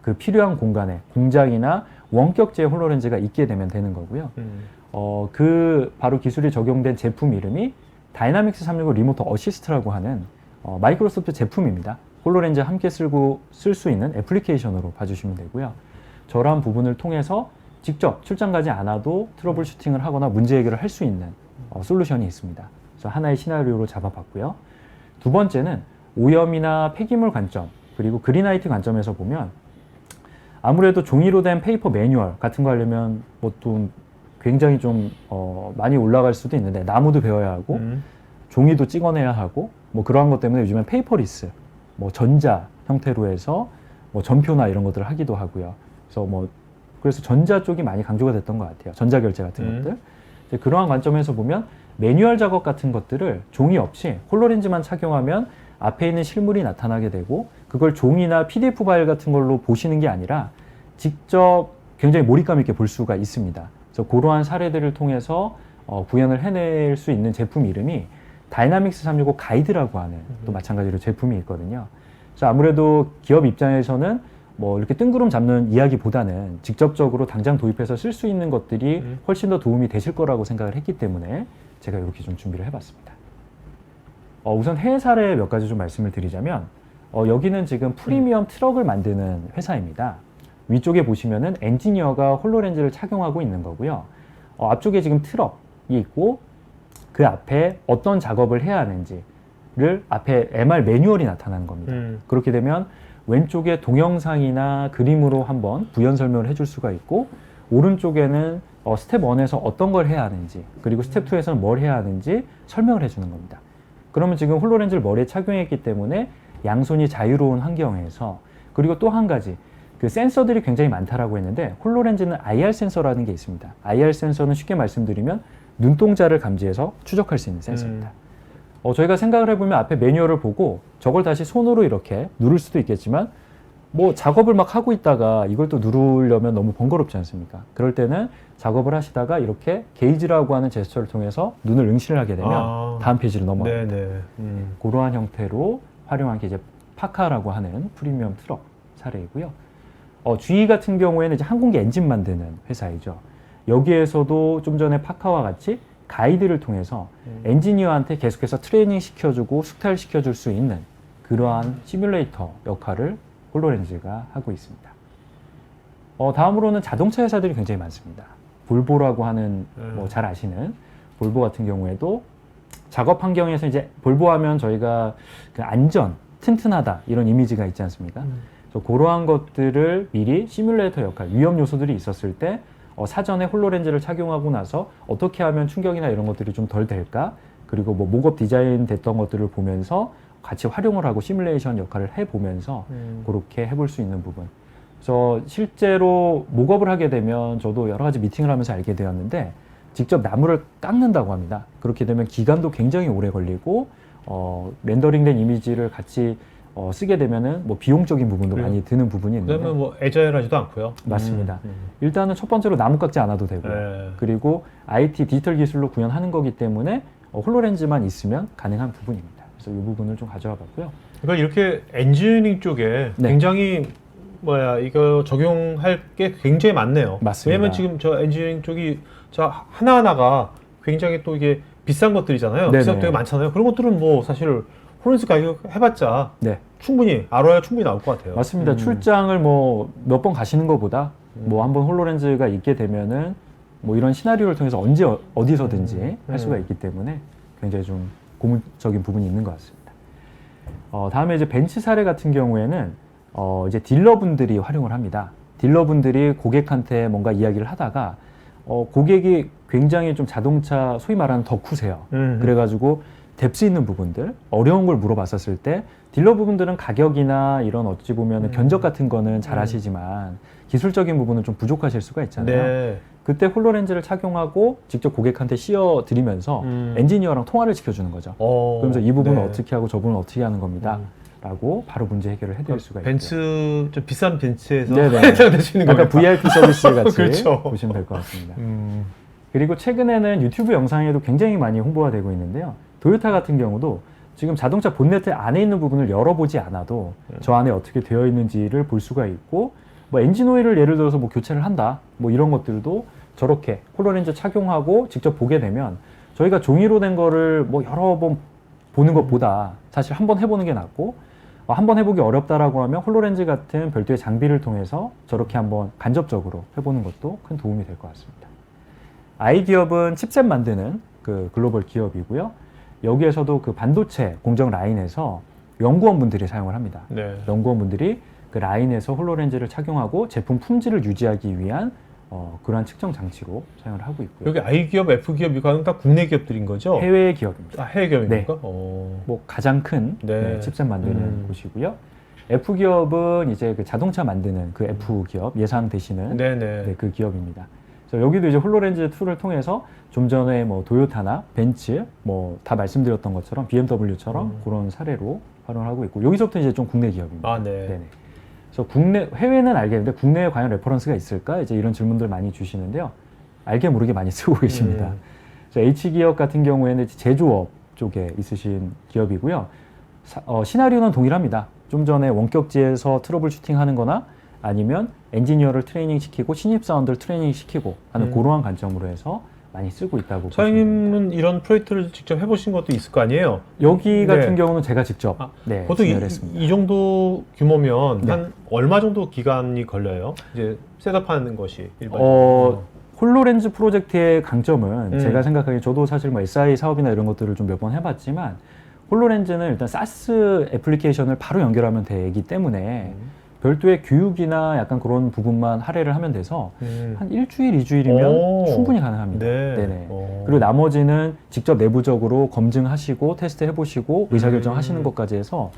그 필요한 공간에 공장이나 원격제 홀로렌즈가 있게 되면 되는 거고요. 그 바로 기술이 적용된 제품 이름이 다이나믹스 365 리모트 어시스트라고 하는 마이크로소프트 제품입니다. 홀로렌즈 함께 쓸 수 있는 애플리케이션으로 봐주시면 되고요. 저러한 부분을 통해서 직접 출장 가지 않아도 트러블 슈팅을 하거나 문제 해결을 할 수 있는 솔루션이 있습니다. 그래서 하나의 시나리오로 잡아봤고요. 두 번째는 오염이나 폐기물 관점, 그리고 그린 IT 관점에서 보면 아무래도 종이로 된 페이퍼 매뉴얼 같은 거 하려면 뭐 또 굉장히 좀 많이 올라갈 수도 있는데 나무도 베어야 하고 종이도 찍어내야 하고 뭐 그러한 것 때문에 요즘엔 페이퍼리스, 뭐 전자 형태로 해서 뭐 전표나 이런 것들을 하기도 하고요. 그래서 전자 쪽이 많이 강조가 됐던 것 같아요. 전자결제 같은 것들. 이제 그러한 관점에서 보면 매뉴얼 작업 같은 것들을 종이 없이 홀로렌즈만 착용하면 앞에 있는 실물이 나타나게 되고 그걸 종이나 PDF 파일 같은 걸로 보시는 게 아니라 직접 굉장히 몰입감 있게 볼 수가 있습니다. 그래서 그러한 사례들을 통해서 구현을 해낼 수 있는 제품 이름이 다이나믹스 365 가이드라고 하는 또 마찬가지로 제품이 있거든요. 그래서 아무래도 기업 입장에서는 뭐 이렇게 뜬구름 잡는 이야기보다는 직접적으로 당장 도입해서 쓸 수 있는 것들이 훨씬 더 도움이 되실 거라고 생각을 했기 때문에 제가 이렇게 좀 준비를 해봤습니다. 우선 해외 사례 몇 가지 좀 말씀을 드리자면 여기는 지금 프리미엄 트럭을 만드는 회사입니다. 위쪽에 보시면은 엔지니어가 홀로렌즈를 착용하고 있는 거고요. 앞쪽에 지금 트럭이 있고 그 앞에 어떤 작업을 해야 하는지를 앞에 MR 매뉴얼이 나타나는 겁니다. 그렇게 되면 왼쪽에 동영상이나 그림으로 한번 부연 설명을 해줄 수가 있고 오른쪽에는 스텝 1에서 어떤 걸 해야 하는지 그리고 스텝 2에서는 뭘 해야 하는지 설명을 해주는 겁니다. 그러면 지금 홀로렌즈를 머리에 착용했기 때문에 양손이 자유로운 환경에서 그리고 또 한 가지 그 센서들이 굉장히 많다라고 했는데 홀로렌즈는 IR 센서라는 게 있습니다. IR 센서는 쉽게 말씀드리면 눈동자를 감지해서 추적할 수 있는 센서입니다. 저희가 생각을 해보면 앞에 매뉴얼을 보고 저걸 다시 손으로 이렇게 누를 수도 있겠지만 뭐 작업을 막 하고 있다가 이걸 또 누르려면 너무 번거롭지 않습니까? 그럴 때는 작업을 하시다가 이렇게 게이지라고 하는 제스처를 통해서 눈을 응시를 하게 되면 다음 페이지로 넘어갑니다. 그러한 형태로 활용한 게 이제 파카라고 하는 프리미엄 트럭 사례이고요. GE 같은 경우에는 이제 항공기 엔진 만드는 회사이죠. 여기에서도 좀 전에 파카와 같이 가이드를 통해서 엔지니어한테 계속해서 트레이닝 시켜주고 숙달을 시켜줄 수 있는 그러한 시뮬레이터 역할을 홀로렌즈가 하고 있습니다. 다음으로는 자동차 회사들이 굉장히 많습니다. 볼보라고 하는 뭐 잘 아시는 볼보 같은 경우에도 작업 환경에서 이제 볼보 하면 저희가 그 안전, 튼튼하다 이런 이미지가 있지 않습니까? 그래서 그러한 것들을 미리 시뮬레이터 역할, 위험 요소들이 있었을 때 사전에 홀로렌즈를 착용하고 나서 어떻게 하면 충격이나 이런 것들이 좀 덜 될까? 그리고 뭐 목업 디자인 됐던 것들을 보면서 같이 활용을 하고 시뮬레이션 역할을 해보면서 그렇게 해볼 수 있는 부분. 그래서 실제로 목업을 하게 되면 저도 여러 가지 미팅을 하면서 알게 되었는데 직접 나무를 깎는다고 합니다. 그렇게 되면 기간도 굉장히 오래 걸리고 렌더링된 이미지를 같이 쓰게 되면은 뭐 비용적인 부분도 많이 드는 부분이 있는데 그러면 뭐 애자일하지도 않고요. 맞습니다. 일단은 첫 번째로 나무 깎지 않아도 되고요. 그리고 IT 디지털 기술로 구현하는 거기 때문에 홀로렌즈만 있으면 가능한 부분입니다. 그래서 이 부분을 좀 가져와 봤고요. 그러니까 이렇게 엔지니어링 쪽에 굉장히 이거 적용할 게 굉장히 많네요. 맞습니다. 왜냐면 지금 저 엔지니어링 쪽이 저 하나하나가 굉장히 또 이게 비싼 것들이잖아요. 비싼 것들이 많잖아요. 그런 것들은 뭐 사실 홀로렌즈 가격 해봤자 충분히 ROI가 충분히 나올 것 같아요. 맞습니다. 출장을 뭐 몇 번 가시는 것보다 뭐 한번 홀로렌즈가 있게 되면은 뭐 이런 시나리오를 통해서 언제 어디서든지 할 수가 있기 때문에 굉장히 좀 고무적인 부분이 있는 것 같습니다. 다음에 이제 벤츠 사례 같은 경우에는 이제 딜러분들이 활용을 합니다. 딜러분들이 고객한테 뭔가 이야기를 하다가 고객이 굉장히 좀 자동차 소위 말하는 덕후세요. 그래가지고 뎁스 있는 부분들, 어려운 걸 물어봤었을 때 딜러 부분들은 가격이나 이런 어찌 보면 견적 같은 거는 잘 하시지만 기술적인 부분은 좀 부족하실 수가 있잖아요. 그때 홀로렌즈를 착용하고 직접 고객한테 씌워드리면서 엔지니어랑 통화를 시켜주는 거죠. 그러면서 이 부분은 어떻게 하고 저 부분은 어떻게 하는 겁니다. 라고 바로 문제 해결을 해드릴 수가 있고요. 벤츠, 좀 비싼 벤츠에서 해당될 수 있는 거예요. 약간 VIP 서비스 같이 그렇죠. 보시면 될 것 같습니다. 그리고 최근에는 유튜브 영상에도 굉장히 많이 홍보가 되고 있는데요. 도요타 같은 경우도 지금 자동차 본네트 안에 있는 부분을 열어보지 않아도 저 안에 어떻게 되어 있는지를 볼 수가 있고 뭐 엔진 오일을 예를 들어서 뭐 교체를 한다 뭐 이런 것들도 저렇게 홀로렌즈 착용하고 직접 보게 되면 저희가 종이로 된 거를 뭐 여러 번 보는 것보다 사실 한 번 해보는 게 낫고 한 번 해보기 어렵다라고 하면 홀로렌즈 같은 별도의 장비를 통해서 저렇게 한번 간접적으로 해보는 것도 큰 도움이 될 것 같습니다. 아이기업은 칩셋 만드는 그 글로벌 기업이고요. 여기에서도 그 반도체 공정 라인에서 연구원분들이 사용을 합니다. 네. 연구원분들이 그 라인에서 홀로렌즈를 착용하고 제품 품질을 유지하기 위한 그러한 측정 장치로 사용을 하고 있고요. 여기 I 기업, F 기업 이거는 다 국내 기업들인 거죠? 해외 기업입니다. 아, 해외 기업입니까? 네. 어. 뭐 가장 큰 네. 칩셋 만드는 곳이고요. F 기업은 이제 그 자동차 만드는 그 F 기업 예상 되시는 네네. 그 기업입니다. 그래서 여기도 이제 홀로렌즈 툴을 통해서 좀 전에 뭐 도요타나 벤츠 뭐 다 말씀드렸던 것처럼 BMW처럼 그런 사례로 활용을 하고 있고 여기서부터 이제 좀 국내 기업입니다. 아, 네. 네네. 그래서 해외는 알겠는데 국내에 과연 레퍼런스가 있을까? 이제 이런 질문들 많이 주시는데요. 알게 모르게 많이 쓰고 계십니다. 그래서 H 기업 같은 경우에는 제조업 쪽에 있으신 기업이고요. 시나리오는 동일합니다. 좀 전에 원격지에서 트러블 슈팅하는 거나 아니면 엔지니어를 트레이닝 시키고 신입사원들 트레이닝 시키고 하는 그러한 관점으로 해서 많이 쓰고 있다고 보시면 됩니다. 사장님은 이런 프로젝트를 직접 해보신 것도 있을 거 아니에요? 여기 같은 네. 경우는 제가 직접 보통 진행을 했습니다. 이 정도 규모면 네. 한 얼마 정도 기간이 걸려요? 이제 셋업하는 것이 일반적으로. 홀로렌즈 프로젝트의 강점은 제가 생각하기에 저도 사실 뭐 SI 사업이나 이런 것들을 좀 몇 번 해봤지만 홀로렌즈는 일단 SaaS 애플리케이션을 바로 연결하면 되기 때문에 별도의 교육이나 약간 그런 부분만 할애를 하면 돼서 한 일주일, 이주일이면 오. 충분히 가능합니다. 네. 네네. 오. 그리고 나머지는 직접 내부적으로 검증하시고 테스트 해보시고 의사결정하시는 것까지 해서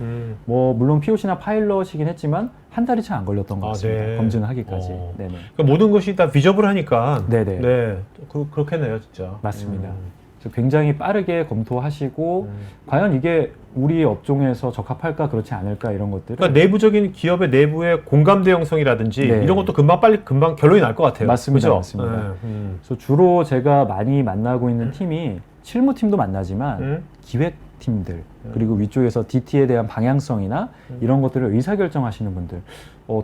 뭐 물론 POC나 파일럿이긴 했지만 한 달이 채 안 걸렸던 것 아, 같습니다. 네. 검증을 하기까지. 네네. 그러니까 모든 것이 다 비저블하니까. 네네. 네, 그렇겠네요, 진짜. 맞습니다. 그래서 굉장히 빠르게 검토하시고 과연 이게 우리 업종에서 적합할까 그렇지 않을까 이런 것들을 그러니까 내부적인 기업의 내부의 공감대 형성이라든지 네. 이런 것도 금방 결론이 날 것 같아요. 맞습니다. 그죠? 맞습니다. 네. 그래서 주로 제가 많이 만나고 있는 팀이 실무팀도 만나지만 기획팀들 그리고 위쪽에서 DT에 대한 방향성이나 이런 것들을 의사결정하시는 분들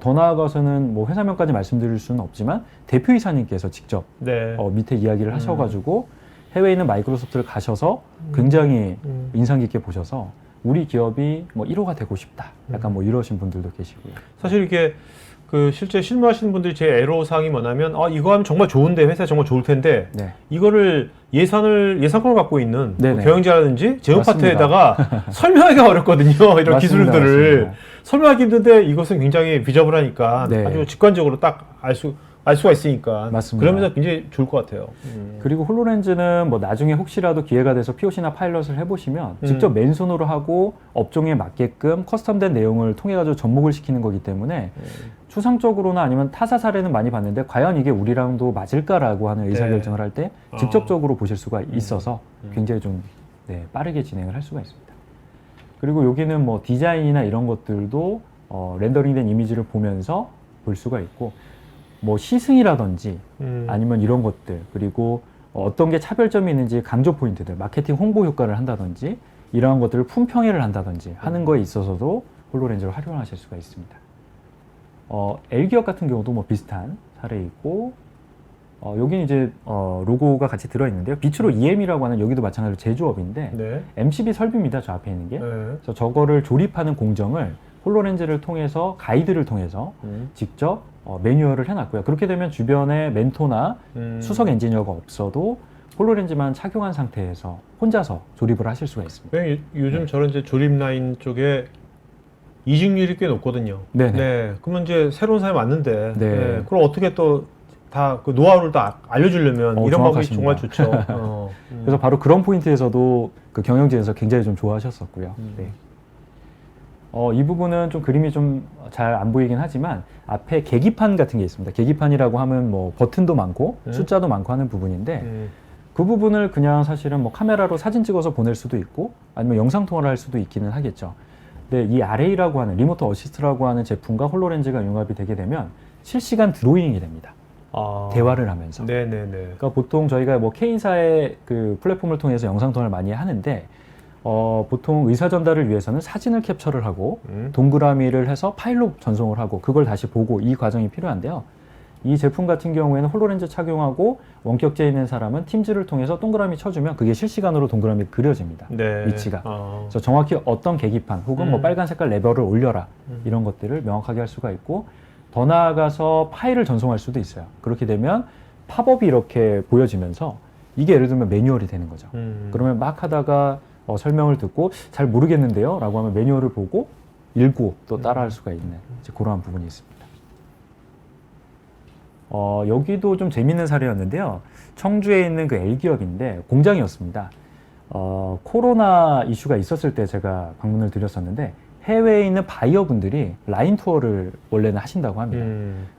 더 나아가서는 뭐 회사명까지 말씀드릴 수는 없지만 대표이사님께서 직접 네. 밑에 이야기를 하셔가지고 해외에 있는 마이크로소프트를 가셔서 굉장히 인상 깊게 보셔서 우리 기업이 뭐 1호가 되고 싶다 약간 뭐 이러신 분들도 계시고요. 사실 이게 그 실제 실무하시는 분들이 제 애로사항이 뭐냐면 이거 하면 정말 좋은데 회사에 정말 좋을 텐데 네. 이거를 예산권을 갖고 있는 뭐 네네. 경영자라든지 제휴 맞습니다. 파트에다가 설명하기가 어렵거든요. 이런 맞습니다. 기술들을 맞습니다. 설명하기 힘든데 이것은 굉장히 비저블하니까 네. 아주 직관적으로 딱 알 수가 있으니까 맞습니다. 그러면서 굉장히 좋을 것 같아요. 그리고 홀로렌즈는 뭐 나중에 혹시라도 기회가 돼서 POC나 파일럿을 해보시면 직접 맨손으로 하고 업종에 맞게끔 커스텀된 내용을 통해 가지고 접목을 시키는 거기 때문에 추상적으로나 아니면 타사 사례는 많이 봤는데 과연 이게 우리랑도 맞을까라고 하는 의사결정을 할 때 직접적으로 보실 수가 있어서 굉장히 좀 빠르게 진행을 할 수가 있습니다. 그리고 여기는 뭐 디자인이나 이런 것들도 렌더링된 이미지를 보면서 볼 수가 있고 뭐 시승이라든지 아니면 이런 것들 그리고 어떤 게 차별점이 있는지 강조 포인트들 마케팅 홍보 효과를 한다든지 이러한 것들을 품평회를 한다든지 하는 거에 있어서도 홀로렌즈를 활용하실 수가 있습니다. L기업 같은 경우도 뭐 비슷한 사례이고 여기는 이제 로고가 같이 들어있는데요. 빛으로 EM이라고 하는 여기도 마찬가지로 제조업인데 네. MCB 설비입니다. 저 앞에 있는 게. 네. 그래서 저거를 조립하는 공정을 홀로렌즈를 통해서 가이드를 통해서 직접 매뉴얼을 해놨고요. 그렇게 되면 주변에 멘토나 수석 엔지니어가 없어도 홀로렌즈만 착용한 상태에서 혼자서 조립을 하실 수가 있습니다. 왜냐면 요즘 저런 이제 조립 라인 쪽에 이직률이 꽤 높거든요. 네네. 네. 그러면 이제 새로운 사람이 왔는데, 네. 그럼 어떻게 또 다 그 노하우를 다 알려주려면 이런 방법이 정확하십니다. 정말 좋죠. 그래서 바로 그런 포인트에서도 그 경영진에서 굉장히 좀 좋아하셨었고요. 네. 이 부분은 좀 그림이 좀 잘 안 보이긴 하지만 앞에 계기판 같은 게 있습니다. 계기판이라고 하면 뭐 버튼도 많고 숫자도 많고 하는 부분인데 그 부분을 그냥 사실은 뭐 카메라로 사진 찍어서 보낼 수도 있고 아니면 영상 통화를 할 수도 있기는 하겠죠. 근데 이 RA라고 하는 리모트 어시스트라고 하는 제품과 홀로렌즈가 융합이 되게 되면 실시간 드로잉이 됩니다. 대화를 하면서. 네네네. 그러니까 보통 저희가 뭐 K사의 그 플랫폼을 통해서 영상 통화를 많이 하는데 보통 의사 전달을 위해서는 사진을 캡처를 하고 동그라미를 해서 파일로 전송을 하고 그걸 다시 보고 이 과정이 필요한데요. 이 제품 같은 경우에는 홀로렌즈 착용하고 원격제에 있는 사람은 팀즈를 통해서 동그라미 쳐주면 그게 실시간으로 동그라미 그려집니다. 네. 위치가. 그래서 정확히 어떤 계기판 혹은 뭐 빨간 색깔 레벨을 올려라 이런 것들을 명확하게 할 수가 있고 더 나아가서 파일을 전송할 수도 있어요. 그렇게 되면 팝업이 이렇게 보여지면서 이게 예를 들면 매뉴얼이 되는 거죠. 그러면 막 하다가 설명을 듣고 잘 모르겠는데요 라고 하면 매뉴얼을 보고 읽고 또 따라할 수가 있는 이제 그러한 부분이 있습니다. 여기도 좀 재밌는 사례였는데요. 청주에 있는 그 L기업인데 공장이었습니다. 코로나 이슈가 있었을 때 제가 방문을 드렸었는데 해외에 있는 바이어분들이 라인 투어를 원래는 하신다고 합니다.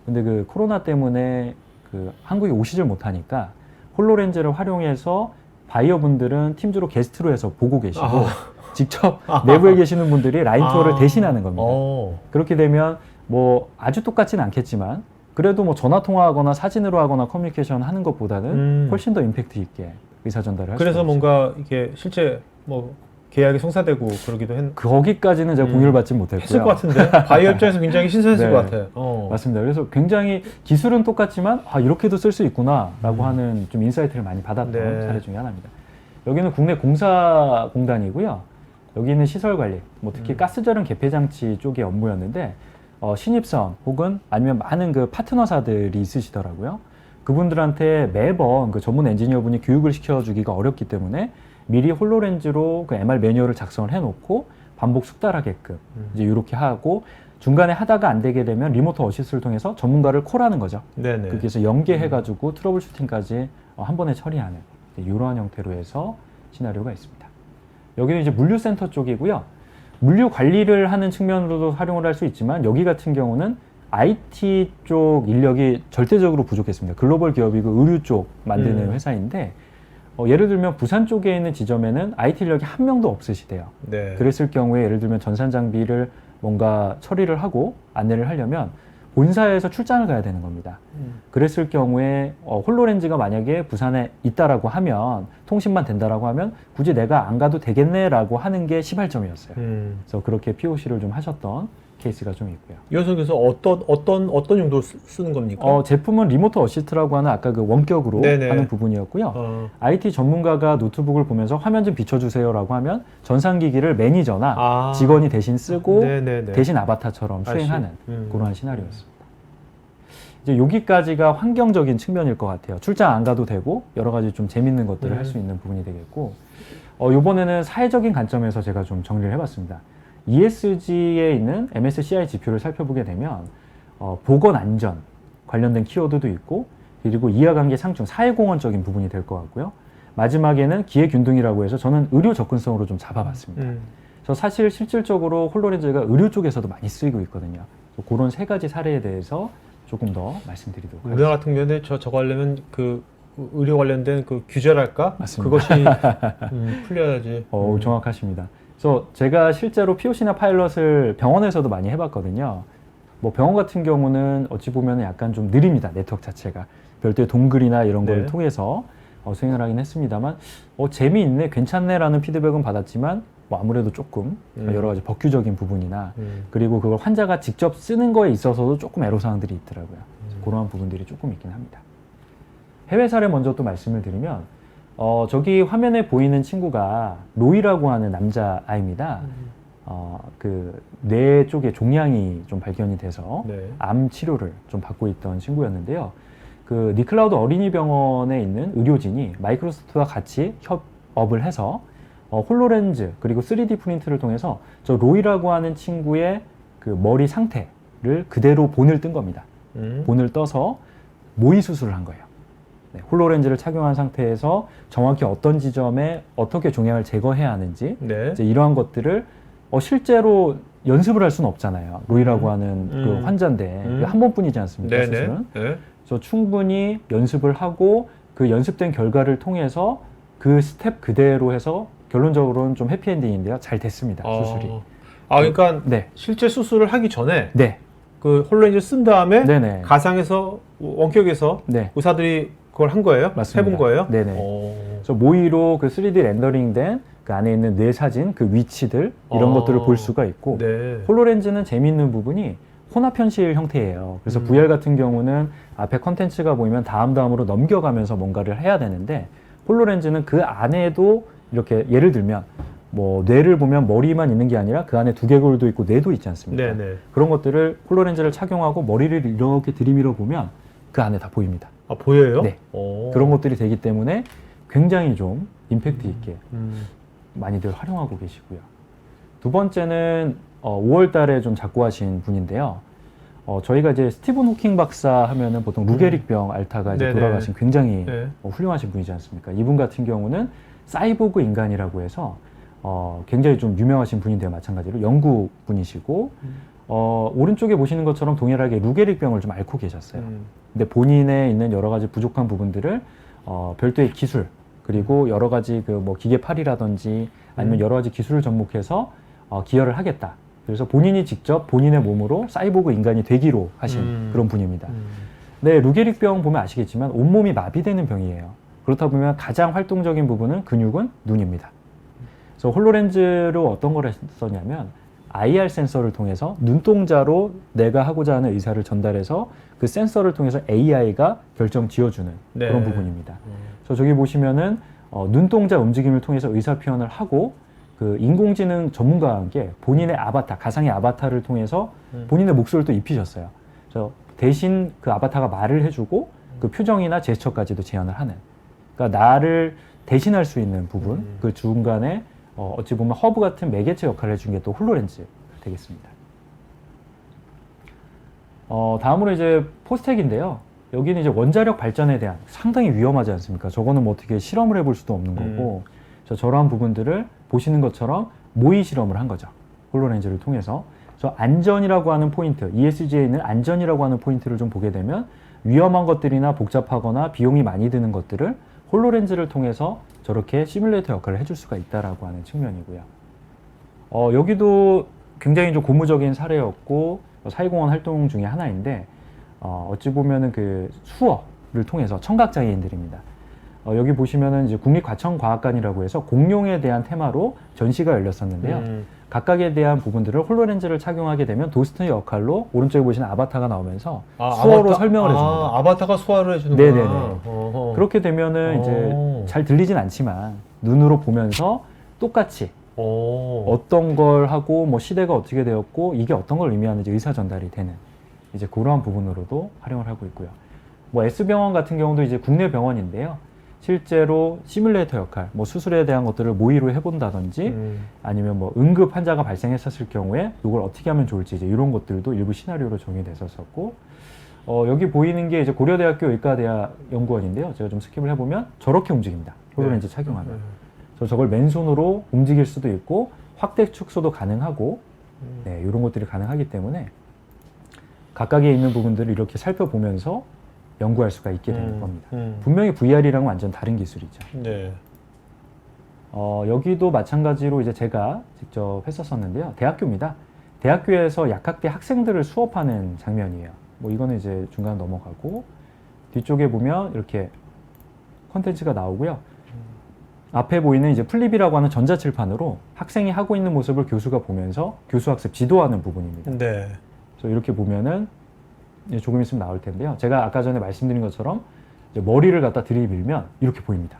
근데 그 코로나 때문에 그 한국에 오시질 못하니까 홀로렌즈를 활용해서 바이어분들은 팀즈로 게스트로 해서 보고 계시고 직접 내부에 계시는 분들이 라인 투어를 대신하는 겁니다. 그렇게 되면 뭐 아주 똑같진 않겠지만 그래도 뭐 전화 통화하거나 사진으로 하거나 커뮤니케이션 하는 것보다는 훨씬 더 임팩트 있게 의사 전달을 할 수가 그래서 있어요. 뭔가 이게 실제 뭐 계약이 성사되고 그러기도 거기까지는 제가 공유를 받지 못했고요. 했을 것 같은데 바이오 입장에서 굉장히 신선했을 네. 것 같아요. 맞습니다. 그래서 굉장히 기술은 똑같지만 이렇게도 쓸 수 있구나라고 하는 좀 인사이트를 많이 받았던 네. 사례 중에 하나입니다. 여기는 국내 공사공단이고요. 여기는 시설 관리, 뭐 특히 가스저른 개폐 장치 쪽의 업무였는데 신입사원 혹은 아니면 많은 그 파트너사들이 있으시더라고요. 그분들한테 매번 그 전문 엔지니어분이 교육을 시켜주기가 어렵기 때문에 미리 홀로렌즈로 그 MR 매뉴얼을 작성을 해놓고 반복 숙달하게끔 이제 이렇게 하고 중간에 하다가 안 되게 되면 리모트 어시스트를 통해서 전문가를 콜하는 거죠. 네네. 그래서 연계해가지고 트러블 슈팅까지 한 번에 처리하는 이러한 형태로 해서 시나리오가 있습니다. 여기는 이제 물류센터 쪽이고요. 물류 관리를 하는 측면으로도 활용을 할 수 있지만 여기 같은 경우는 IT 쪽 인력이 절대적으로 부족했습니다. 글로벌 기업이고 의류 쪽 만드는 회사인데 예를 들면 부산 쪽에 있는 지점에는 IT 인력이 한 명도 없으시대요. 네. 그랬을 경우에 예를 들면 전산 장비를 뭔가 처리를 하고 안내를 하려면 본사에서 출장을 가야 되는 겁니다. 그랬을 경우에 홀로렌즈가 만약에 부산에 있다라고 하면 통신만 된다라고 하면 굳이 내가 안 가도 되겠네라고 하는 게 시발점이었어요. 그래서 그렇게 POC를 좀 하셨던 케이스가 좀 있고요. 이것은 그래서 어떤 용도로 쓰는 겁니까? 제품은 리모트 어시스트라고 하는 아까 그 원격으로 네네. 하는 부분이었고요. IT 전문가가 노트북을 보면서 화면 좀 비춰주세요라고 하면 전산기기를 매니저나 직원이 대신 쓰고 네네네. 대신 아바타처럼 수행하는 음. 그러한 시나리오였습니다. 이제 여기까지가 환경적인 측면일 것 같아요. 출장 안 가도 되고 여러 가지 좀 재밌는 것들을 할 수 있는 부분이 되겠고 이번에는 사회적인 관점에서 제가 좀 정리를 해봤습니다. ESG에 있는 MSCI 지표를 살펴보게 되면 보건 안전 관련된 키워드도 있고 그리고 이해관계 상충 사회공헌적인 부분이 될 것 같고요. 마지막에는 기회균등이라고 해서 저는 의료 접근성으로 좀 잡아봤습니다. 그래서 사실 실질적으로 홀로렌즈가 의료 쪽에서도 많이 쓰이고 있거든요. 그런 세 가지 사례에 대해서 조금 더 말씀드리도록 하겠습니다. 우리나라 같은 경우에 저거 하려면 그 의료 관련된 그 규제랄까? 맞습니다. 그것이 풀려야지. 정확하십니다. 그래서 제가 실제로 POC나 파일럿을 병원에서도 많이 해봤거든요. 뭐 병원 같은 경우는 어찌 보면 약간 좀 느립니다. 네트워크 자체가. 별도의 동글이나 이런 걸 통해서 수행을 하긴 했습니다만 재미있네, 괜찮네라는 피드백은 받았지만 뭐 아무래도 조금 여러 가지 법규적인 부분이나 그리고 그걸 환자가 직접 쓰는 거에 있어서도 조금 애로사항들이 있더라고요. 그러한 부분들이 조금 있긴 합니다. 해외 사례 먼저 또 말씀을 드리면 저기 화면에 보이는 친구가 로이라고 하는 남자아이입니다. 그 뇌 쪽에 종양이 좀 발견이 돼서 암 치료를 좀 받고 있던 친구였는데요. 그 니클라우드 어린이병원에 있는 의료진이 마이크로소프트와 같이 협업을 해서 홀로렌즈 그리고 3D 프린트를 통해서 저 로이라고 하는 친구의 그 머리 상태를 그대로 본을 뜬 겁니다. 본을 떠서 모의 수술을 한 거예요. 네, 홀로렌즈를 착용한 상태에서 정확히 어떤 지점에 어떻게 종양을 제거해야 하는지 이제 이러한 것들을 실제로 연습을 할 수는 없잖아요. 로이라고 하는 그 환자인데 한 번뿐이지 않습니까? 수술은. 그래서 충분히 연습을 하고 그 연습된 결과를 통해서 그 스텝 그대로 해서 결론적으로는 좀 해피엔딩인데요. 잘 됐습니다. 수술이. 그러니까 실제 수술을 하기 전에 그 홀로렌즈 쓴 다음에 가상에서 원격에서 의사들이 그걸 한 거예요? 맞습니다. 해본 거예요? 그래서 모의로 그 3D 렌더링된 그 안에 있는 뇌 사진, 그 위치들 이런 것들을 볼 수가 있고 홀로렌즈는 재미있는 부분이 혼합 현실 형태예요. 그래서 VR 같은 경우는 앞에 컨텐츠가 보이면 다음으로 넘겨가면서 뭔가를 해야 되는데 홀로렌즈는 그 안에도 이렇게 예를 들면 뭐 뇌를 보면 머리만 있는 게 아니라 그 안에 두개골도 있고 뇌도 있지 않습니까? 그런 것들을 홀로렌즈를 착용하고 머리를 이렇게 들이밀어 보면 그 안에 다 보입니다. 보여요? 네. 그런 것들이 되기 때문에 굉장히 좀 임팩트 있게 많이들 활용하고 계시고요. 두 번째는 5월 달에 좀 작고하신 분인데요. 저희가 이제 스티븐 호킹 박사 하면은 보통 루게릭병 앓다가 이제 네네. 돌아가신 굉장히 네. 훌륭하신 분이지 않습니까? 이분 같은 경우는 사이보그 인간이라고 해서 굉장히 좀 유명하신 분인데요. 마찬가지로 영국 분이시고 오른쪽에 보시는 것처럼 동일하게 루게릭병을 좀 앓고 계셨어요. 근데 본인에 있는 여러 가지 부족한 부분들을 별도의 기술 그리고 여러 가지 그 뭐 기계팔이라든지 아니면 여러 가지 기술을 접목해서 기여를 하겠다. 그래서 본인이 직접 본인의 몸으로 사이보그 인간이 되기로 하신 그런 분입니다. 네, 루게릭병 보면 아시겠지만 온몸이 마비되는 병이에요. 그렇다 보면 가장 활동적인 부분은 근육은 눈입니다. 그래서 홀로렌즈로 어떤 걸 했었냐면 IR 센서를 통해서 눈동자로 내가 하고자 하는 의사를 전달해서 그 센서를 통해서 AI가 결정 지어주는 네. 그런 부분입니다. 그래서 저기 보시면은 눈동자 움직임을 통해서 의사 표현을 하고 그 인공지능 전문가와 함께 본인의 아바타, 가상의 아바타를 통해서 본인의 목소리를 또 입히셨어요. 그래서 대신 그 아바타가 말을 해주고 그 표정이나 제스처까지도 제안을 하는. 그러니까 나를 대신할 수 있는 부분, 그 중간에 어찌 보면 허브 같은 매개체 역할을 해준 게 또 홀로렌즈 되겠습니다. 다음으로 이제 포스텍인데요. 여기는 이제 원자력 발전에 대한 상당히 위험하지 않습니까? 저거는 뭐 어떻게 실험을 해볼 수도 없는 거고, 저러한 부분들을 보시는 것처럼 모의 실험을 한 거죠. 홀로렌즈를 통해서. 저 안전이라고 하는 포인트, ESG에 있는 안전이라고 하는 포인트를 좀 보게 되면 위험한 것들이나 복잡하거나 비용이 많이 드는 것들을 홀로렌즈를 통해서 저렇게 시뮬레이터 역할을 해줄 수가 있다라고 하는 측면이고요. 여기도 굉장히 좀 고무적인 사례였고 사회공헌 활동 중에 하나인데 어찌 보면은 그 수어를 통해서 청각장애인들입니다. 여기 보시면은 이제 국립과천과학관이라고 해서 공룡에 대한 테마로 전시가 열렸었는데요. 각각에 대한 부분들을 홀로렌즈를 착용하게 되면 도스트의 역할로 오른쪽에 보시는 아바타가 나오면서 수어로 설명을 해줍니다. 아바타가 수화를 해주는구나. 네네네. 그렇게 되면은 이제 잘 들리진 않지만 눈으로 보면서 똑같이 어떤 걸 하고 뭐 시대가 어떻게 되었고 이게 어떤 걸 의미하는지 의사 전달이 되는 이제 그러한 부분으로도 활용을 하고 있고요. 뭐 S병원 같은 경우도 이제 국내 병원인데요. 실제로 시뮬레이터 역할, 뭐 수술에 대한 것들을 모의로 해본다든지 아니면 뭐 응급 환자가 발생했었을 경우에 이걸 어떻게 하면 좋을지 이제 이런 것들도 일부 시나리오로 적용이 됐었었고 여기 보이는 게 이제 고려대학교 의과대학 연구원인데요. 제가 좀 스킵을 해보면 저렇게 움직입니다. 홀로렌즈 착용하면. 그래서 저걸 맨손으로 움직일 수도 있고 확대 축소도 가능하고 네, 이런 것들이 가능하기 때문에 각각에 있는 부분들을 이렇게 살펴보면서 연구할 수가 있게 되는 겁니다. 분명히 VR이랑은 완전 다른 기술이죠. 네. 여기도 마찬가지로 이제 제가 직접 했었었는데요. 대학교입니다. 대학교에서 약학대 학생들을 수업하는 장면이에요. 뭐 이거는 이제 중간 넘어가고 뒤쪽에 보면 이렇게 컨텐츠가 나오고요. 앞에 보이는 이제 플립이라고 하는 전자칠판으로 학생이 하고 있는 모습을 교수가 보면서 교수 학습 지도하는 부분입니다. 네. 그래서 이렇게 보면은 조금 있으면 나올 텐데요. 제가 아까 전에 말씀드린 것처럼 이제 머리를 갖다 들이밀면 이렇게 보입니다.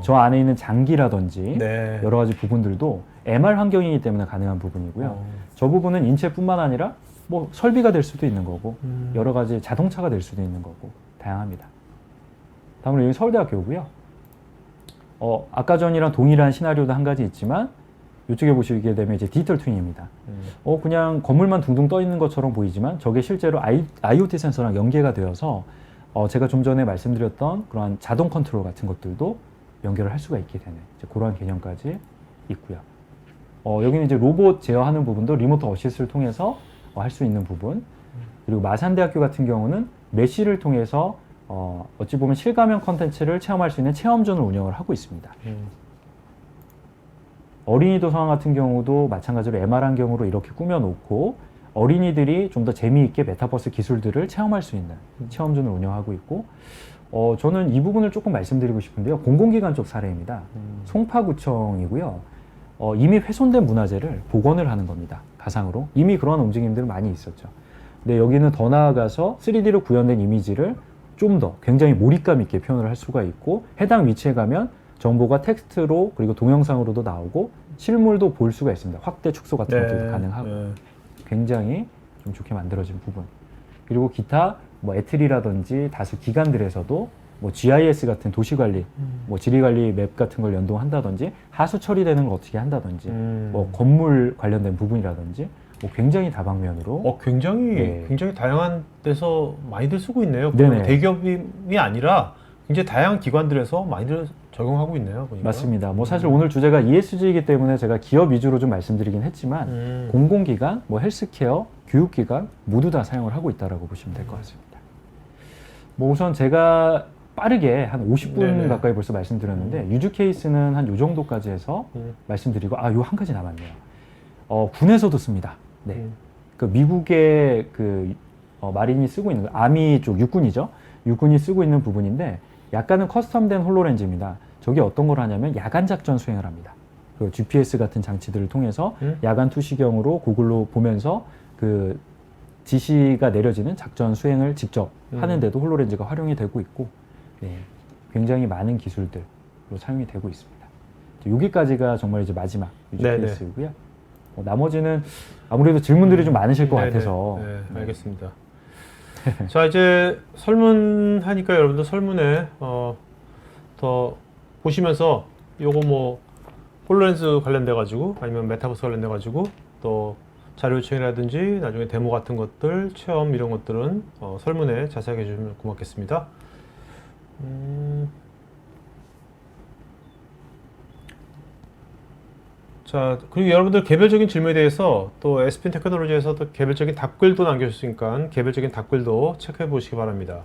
저 안에 있는 장기라든지 네. 여러 가지 부분들도 MR 환경이기 때문에 가능한 부분이고요. 저 부분은 인체뿐만 아니라 뭐 설비가 될 수도 있는 거고 여러 가지 자동차가 될 수도 있는 거고 다양합니다. 다음으로 여기 서울대학교고요. 아까 전이랑 동일한 시나리오도 한 가지 있지만 이쪽에 보시게 되면 이제 디지털 트윈입니다. 그냥 건물만 둥둥 떠 있는 것처럼 보이지만 저게 실제로 IoT 센서랑 연계가 되어서 제가 좀 전에 말씀드렸던 그러한 자동 컨트롤 같은 것들도 연결을 할 수가 있게 되는 이제 그러한 개념까지 있고요. 여기는 이제 로봇 제어하는 부분도 리모트 어시스트를 통해서 할 수 있는 부분. 그리고 마산대학교 같은 경우는 메시를 통해서 어찌 보면 실가면 컨텐츠를 체험할 수 있는 체험존을 운영을 하고 있습니다. 어린이 도서관 같은 경우도 마찬가지로 MR 환경으로 이렇게 꾸며놓고 어린이들이 좀 더 재미있게 메타버스 기술들을 체험할 수 있는 체험존을 운영하고 있고 저는 이 부분을 조금 말씀드리고 싶은데요. 공공기관 쪽 사례입니다. 송파구청이고요. 이미 훼손된 문화재를 복원을 하는 겁니다. 가상으로. 이미 그런 움직임들은 많이 있었죠. 근데 여기는 더 나아가서 3D로 구현된 이미지를 좀 더 굉장히 몰입감 있게 표현을 할 수가 있고 해당 위치에 가면 정보가 텍스트로 그리고 동영상으로도 나오고 실물도 볼 수가 있습니다. 확대 축소 같은 것들도 가능하고 굉장히 좀 좋게 만들어진 부분. 그리고 기타 뭐 애틀이라든지 다수 기관들에서도 뭐 GIS 같은 도시 관리, 뭐 지리 관리 맵 같은 걸 연동한다든지 하수 처리되는 걸 어떻게 한다든지 뭐 건물 관련된 부분이라든지 뭐 굉장히 다방면으로 굉장히 다양한 데서 많이들 쓰고 있네요. 네네. 대기업이 아니라 굉장히 다양한 기관들에서 많이들 적용하고 있네요. 보니까. 맞습니다. 뭐 사실 오늘 주제가 ESG이기 때문에 제가 기업 위주로 좀 말씀드리긴 했지만 공공기관, 뭐 헬스케어, 교육기관 모두 다 사용을 하고 있다라고 보시면 될 것 같습니다. 뭐 우선 제가 빠르게 한 50분 네네. 가까이 벌써 말씀드렸는데 유즈 케이스는 한 요 정도까지 해서 말씀드리고 요 한 가지 남았네요. 군에서도 씁니다. 네. 그 미국의 마린이 쓰고 있는 아미 쪽 육군이죠. 육군이 쓰고 있는 부분인데 약간은 커스텀된 홀로렌즈입니다. 저게 어떤 걸 하냐면 야간 작전 수행을 합니다. 그 GPS 같은 장치들을 통해서 야간 투시경으로 고글로 보면서 그 지시가 내려지는 작전 수행을 직접 하는데도 홀로렌즈가 활용이 되고 있고, 네, 굉장히 많은 기술들로 사용이 되고 있습니다. 여기까지가 정말 이제 마지막 유즈 케이스이고요. 나머지는 아무래도 질문들이 좀 많으실 것 같아서. 네, 알겠습니다. 자, 이제 설문하니까 여러분들 설문에 더 보시면서 요거 뭐 홀로렌즈 관련돼 가지고 아니면 메타버스 관련돼 가지고 또 자료 요청이라든지 나중에 데모 같은 것들 체험 이런 것들은 설문에 자세하게 해주시면 고맙겠습니다. 자, 그리고 여러분들 개별적인 질문에 대해서 또 에스핀 테크놀로지에서 또 개별적인 답글도 남겨주셨으니까 개별적인 답글도 체크해 보시기 바랍니다.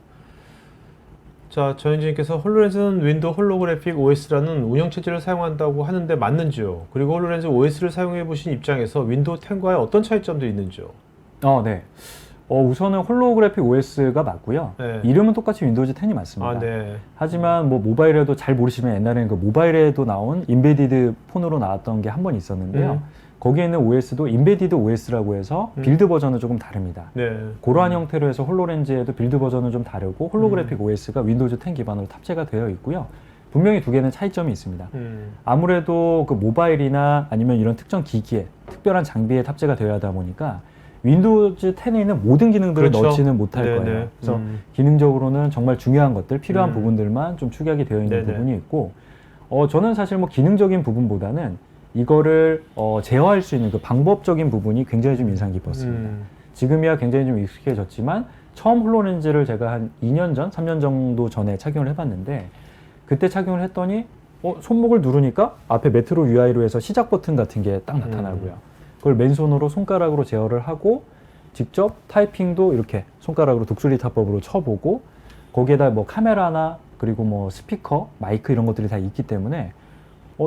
자, 전현진님께서 홀로렌즈는 윈도우 홀로그래픽 OS라는 운영체제를 사용한다고 하는데 맞는지요? 그리고 홀로렌즈 OS를 사용해 보신 입장에서 윈도우 10과의 어떤 차이점도 있는지요? 네. 우선은 홀로그래픽 OS가 맞고요. 네. 이름은 똑같이 윈도우즈 10이 맞습니다. 네. 하지만 뭐 모바일에도 잘 모르시면 옛날에는 그 모바일에도 나온 인베디드 폰으로 나왔던 게 한 번 있었는데요. 거기에 있는 OS도 인베디드 OS라고 해서 빌드 버전은 조금 다릅니다. 네. 그러한 형태로 해서 홀로렌즈에도 빌드 버전은 좀 다르고 홀로그래픽 OS가 윈도우즈 10 기반으로 탑재가 되어 있고요. 분명히 두 개는 차이점이 있습니다. 아무래도 그 모바일이나 아니면 이런 특정 기기에 특별한 장비에 탑재가 되어야 하다 보니까 윈도우즈 10에 있는 모든 기능들을 그렇죠. 넣지는 못할 네네. 거예요. 그래서 기능적으로는 정말 중요한 것들, 필요한 음. 부분들만 좀 축약이 되어 있는 네네. 부분이 있고, 저는 사실 뭐 기능적인 부분보다는 이거를 제어할 수 있는 그 방법적인 부분이 굉장히 좀 인상 깊었습니다. 지금이야 굉장히 좀 익숙해졌지만 처음 홀로렌즈를 제가 한 2년 전, 3년 정도 전에 착용을 해봤는데 그때 착용을 했더니 손목을 누르니까 앞에 메트로 UI로 해서 시작 버튼 같은 게 딱 나타나고요. 그걸 맨손으로 손가락으로 제어를 하고 직접 타이핑도 이렇게 손가락으로 독수리 타법으로 쳐보고 거기에다 뭐 카메라나 그리고 뭐 스피커, 마이크 이런 것들이 다 있기 때문에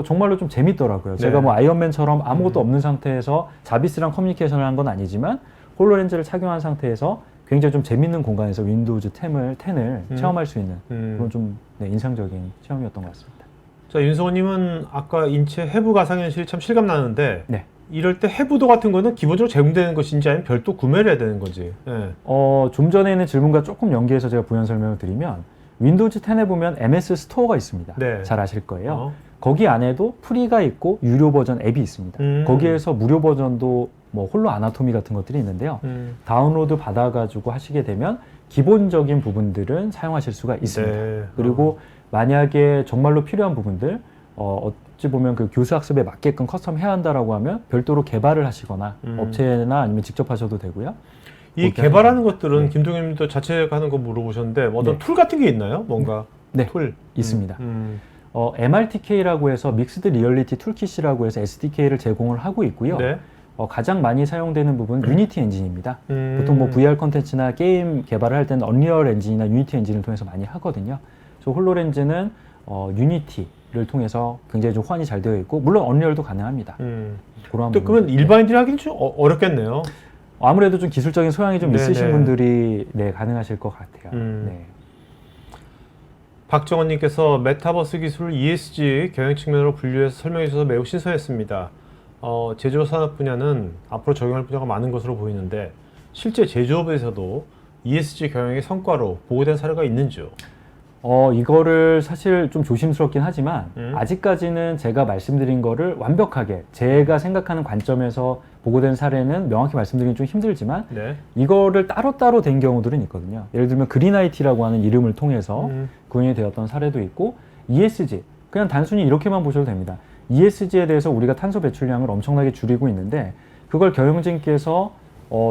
정말로 좀 재밌더라고요. 네. 제가 뭐 아이언맨처럼 아무것도 없는 상태에서 자비스랑 커뮤니케이션을 한 건 아니지만 홀로렌즈를 착용한 상태에서 굉장히 좀 재밌는 공간에서 윈도우즈 10을 체험할 수 있는 그런 좀 인상적인 체험이었던 것 같습니다. 자, 윤성호님은 아까 인체 해부 가상현실이 참 실감 나는데 네. 이럴 때 해부도 같은 거는 기본적으로 제공되는 것인지 아니면 별도 구매를 해야 되는 건지. 네. 좀 전에 있는 질문과 조금 연계해서 제가 부연 설명을 드리면 윈도우즈 10에 보면 MS 스토어가 있습니다. 네. 잘 아실 거예요. 거기 안에도 프리가 있고 유료 버전 앱이 있습니다. 음. 거기에서 무료 버전도 뭐 홀로 아나토미 같은 것들이 있는데요. 다운로드 받아가지고 하시게 되면 기본적인 부분들은 사용하실 수가 있습니다. 네. 그리고 만약에 정말로 필요한 부분들 어찌 보면 그 교수 학습에 맞게끔 커스텀 해야 한다라고 하면 별도로 개발을 하시거나 업체나 아니면 직접 하셔도 되고요. 이 개발하는 것들은 네. 김동현님도 자체가 하는 거 물어보셨는데 어떤 네. 툴 같은 게 있나요? 뭔가 네, 툴 있습니다. MRTK라고 해서 믹스드 리얼리티 툴킷이라고 해서 SDK를 제공을 하고 있고요. 네. 가장 많이 사용되는 부분은 유니티 엔진입니다. 보통 뭐 VR 콘텐츠나 게임 개발을 할 때는 언리얼 엔진이나 유니티 엔진을 통해서 많이 하거든요. 그래서 홀로렌즈는 유니티를 통해서 굉장히 좀 호환이 잘 되어 있고 물론 언리얼도 가능합니다. 그러한 또 그러면 부분들. 일반인들이 하기는 좀 어렵겠네요. 아무래도 좀 기술적인 소양이 좀 네, 있으신 네. 분들이 가능하실 것 같아요. 네. 박정원님께서 메타버스 기술을 ESG 경영 측면으로 분류해서 설명해 주셔서 매우 신선했습니다. 제조업 산업 분야는 앞으로 적용할 분야가 많은 것으로 보이는데 실제 제조업에서도 ESG 경영의 성과로 보고된 사례가 있는지요? 이거를 사실 좀 조심스럽긴 하지만 아직까지는 제가 말씀드린 거를 완벽하게 제가 생각하는 관점에서 보고된 사례는 명확히 말씀드리긴 좀 힘들지만 네. 이거를 따로따로 된 경우들은 있거든요. 예를 들면 그린IT라고 하는 이름을 통해서 구현이 되었던 사례도 있고 ESG, 그냥 단순히 이렇게만 보셔도 됩니다. ESG에 대해서 우리가 탄소 배출량을 엄청나게 줄이고 있는데 그걸 경영진께서